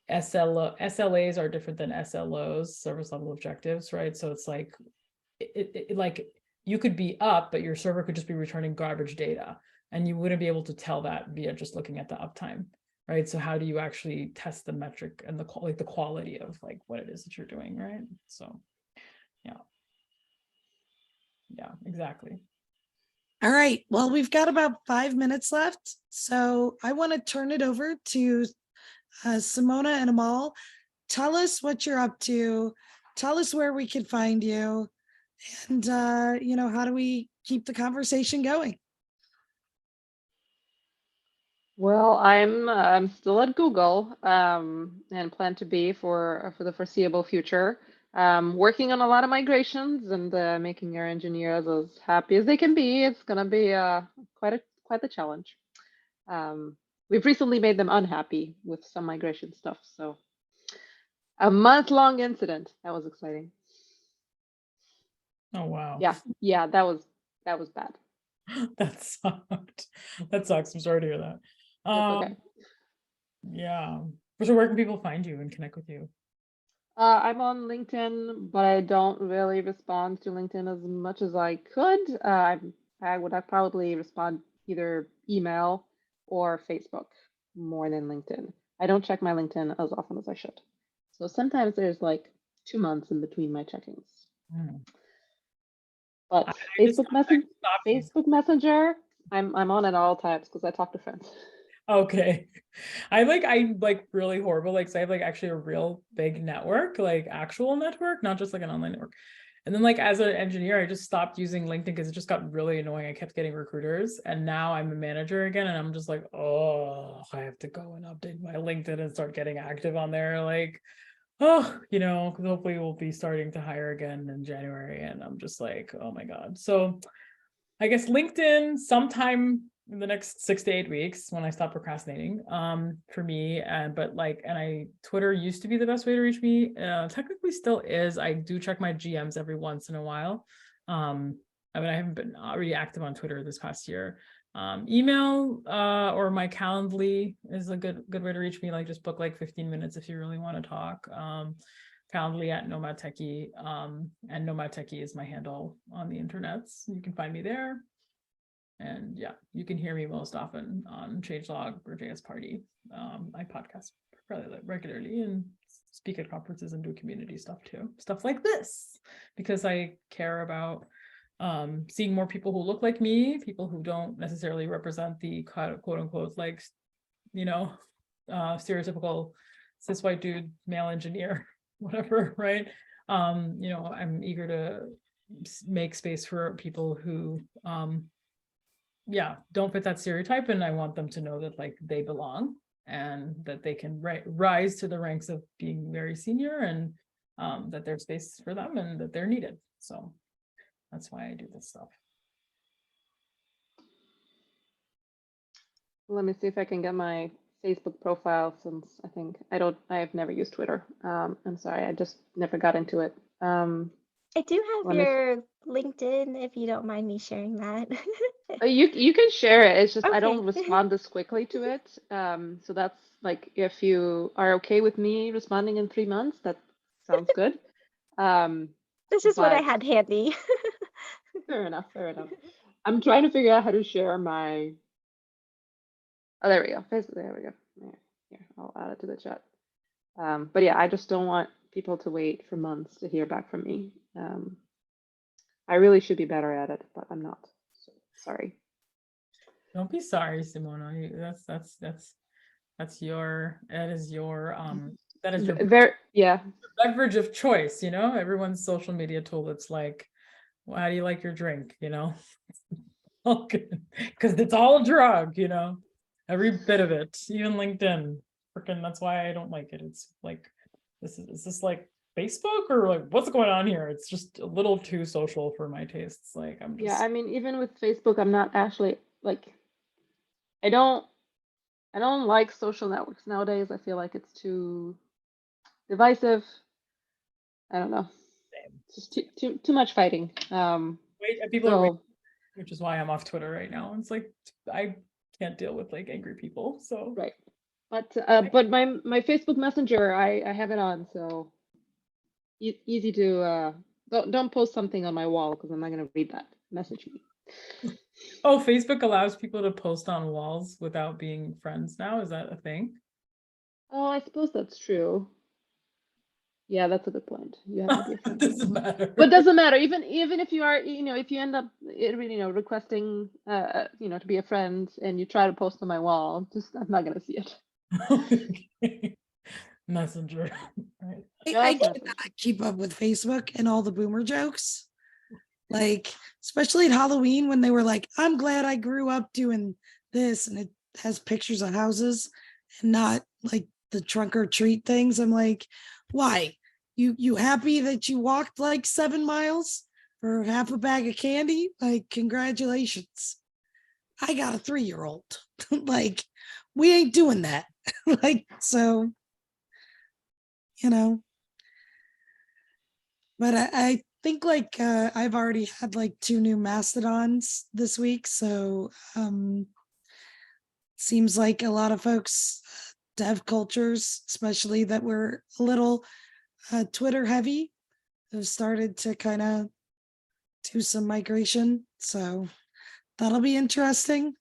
B: SLAs are different than SLOs, service level objectives, right? So it's like, like you could be up, but your server could just be returning garbage data, and you wouldn't be able to tell that via just looking at the uptime, right? So how do you actually test the metric and the quality of like what it is that you're doing, right? So yeah, exactly.
A: All right. Well, we've got about 5 minutes left. So I want to turn it over to Simona and Amal. Tell us what you're up to. Tell us where we can find you. And, how do we keep the conversation going?
C: Well, I'm still at Google and plan to be for the foreseeable future. Working on a lot of migrations and making our engineers as happy as they can be. It's gonna be quite the challenge. We've recently made them unhappy with some migration stuff, so a month-long incident. That was exciting.
B: Oh wow.
C: Yeah, that was bad.
B: That sucked. That sucks. I'm sorry to hear that.
C: That's okay.
B: Yeah. So where can people find you and connect with you?
C: I'm on LinkedIn, but I don't really respond to LinkedIn as much as I could. I would probably respond either email or Facebook more than LinkedIn. I don't check my LinkedIn as often as I should. So sometimes there's like 2 months in between my checkings. But Facebook Messenger, I'm on at all times because I talk to friends.
B: Okay. I'm like really horrible. Like, so I have like actually a real big network, like actual network, not just like an online network. And then like as an engineer, I just stopped using LinkedIn because it just got really annoying. I kept getting recruiters, and now I'm a manager again, and I'm just like, oh, I have to go and update my LinkedIn and start getting active on there. Like, oh, because hopefully we'll be starting to hire again in January, and I'm just like, oh my God. So I guess LinkedIn sometime in the next 6 to 8 weeks when I stop procrastinating, for me. Twitter used to be the best way to reach me. Technically still is. I do check my GMs every once in a while. I haven't been really active on Twitter this past year. Email or my Calendly is a good way to reach me. Like just book like 15 minutes if you really want to talk. Calendly at Nomad Techie, and Nomad Techie is my handle on the internets. You can find me there. And yeah, you can hear me most often on Changelog or JS Party. I podcast fairly regularly and speak at conferences and do community stuff too. Stuff like this, because I care about seeing more people who look like me, people who don't necessarily represent the quote unquote like, stereotypical cis white dude, male engineer, whatever, right? I'm eager to make space for people who don't fit that stereotype, and I want them to know that like they belong and that they can rise to the ranks of being very senior, and that there's space for them and that they're needed. So that's why I do this stuff.
C: Let me see if I can get my Facebook profile, since I've never used Twitter. I'm sorry, I just never got into it.
H: I do have
C: Let me-
H: your LinkedIn, if you don't mind me sharing that.
C: You can share it. It's just I don't
H: Okay.
C: respond as quickly to it. So that's like if you are okay with me responding in 3 months, that sounds good.
H: This is what I
C: But
H: had handy.
C: fair enough, fair enough. I'm trying to figure out how to share my. Oh, there we go. There we go. Here, I'll add it to the chat. But yeah, I just don't want people to wait for months to hear back from me. I really should be better at it, but I'm not. So sorry.
B: Don't be sorry, Simona. That is your
C: Very, yeah.
B: beverage of choice, you know, everyone's social media tool. It's like, well, how do you like your drink? You know, because it's all a drug, you know, every bit of it, even LinkedIn. Freaking, that's why I don't like it. It's like, is this like Facebook or like what's going on here? It's just a little too social for my tastes. Like I'm just.
C: Yeah, I mean, even with Facebook, I'm not actually like, I don't like social networks nowadays. I feel like it's too divisive. I don't know. It's just too much fighting.
B: People are
C: So
B: waiting, which is why I'm off Twitter right now. It's like I can't deal with like angry people. So
C: right, but my Facebook Messenger, I have it on, so easy to don't post something on my wall because I'm not gonna read that. Message me.
B: Oh, Facebook allows people to post on walls without being friends now. Is that a thing?
C: Oh, I suppose that's true. Yeah, that's a good point. You have to be a friend.
B: Doesn't matter.
C: But doesn't matter. Even if you are, if you end up, requesting, to be a friend and you try to post on my wall, I'm not gonna see it.
B: Okay. Messenger. Right.
A: I
C: Just
A: cannot keep up with Facebook and all the boomer jokes. Like, especially at Halloween when they were like, I'm glad I grew up doing this, and it has pictures of houses and not like the trunk or treat things. I'm like, why? You happy that you walked like 7 miles for half a bag of candy? Like, congratulations. I got a 3-year-old. Like, we ain't doing that. Like, so, you know. But I think like I've already had like 2 new mastodons this week, so seems like a lot of folks, dev cultures, especially that were a little Twitter heavy, have started to kind of do some migration. So that'll be interesting.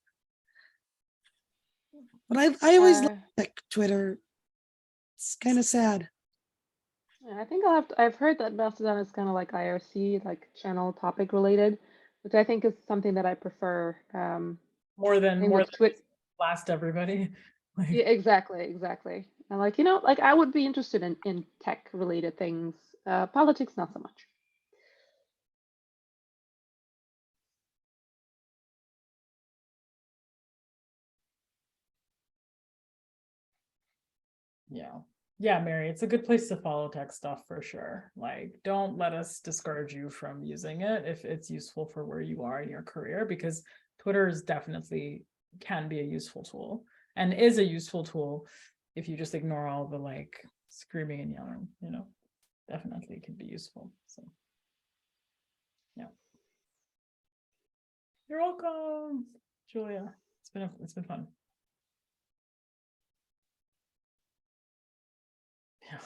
A: But I always like Twitter. It's kind of sad.
C: Yeah, I think I've heard that Mastodon is kind of like IRC, like channel topic related, which I think is something that I prefer.
B: More than
C: Twitch.
B: Blast everybody. Like,
C: Yeah, exactly. And like I would be interested in tech related things. Politics, not so much.
B: yeah, Mary, it's a good place to follow tech stuff for sure. Like, don't let us discourage you from using it if it's useful for where you are in your career, because Twitter is definitely can be a useful tool and is a useful tool if you just ignore all the like screaming and yelling, you know, definitely can be useful. So yeah. You're welcome, Julia. It's been fun. Yeah.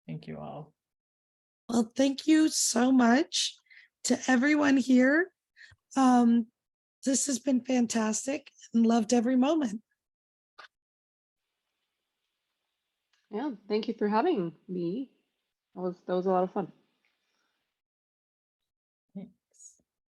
B: Thank you all.
A: Well, thank you so much to everyone here. This has been fantastic and loved every moment.
C: Yeah, thank you for having me. That was a lot of fun.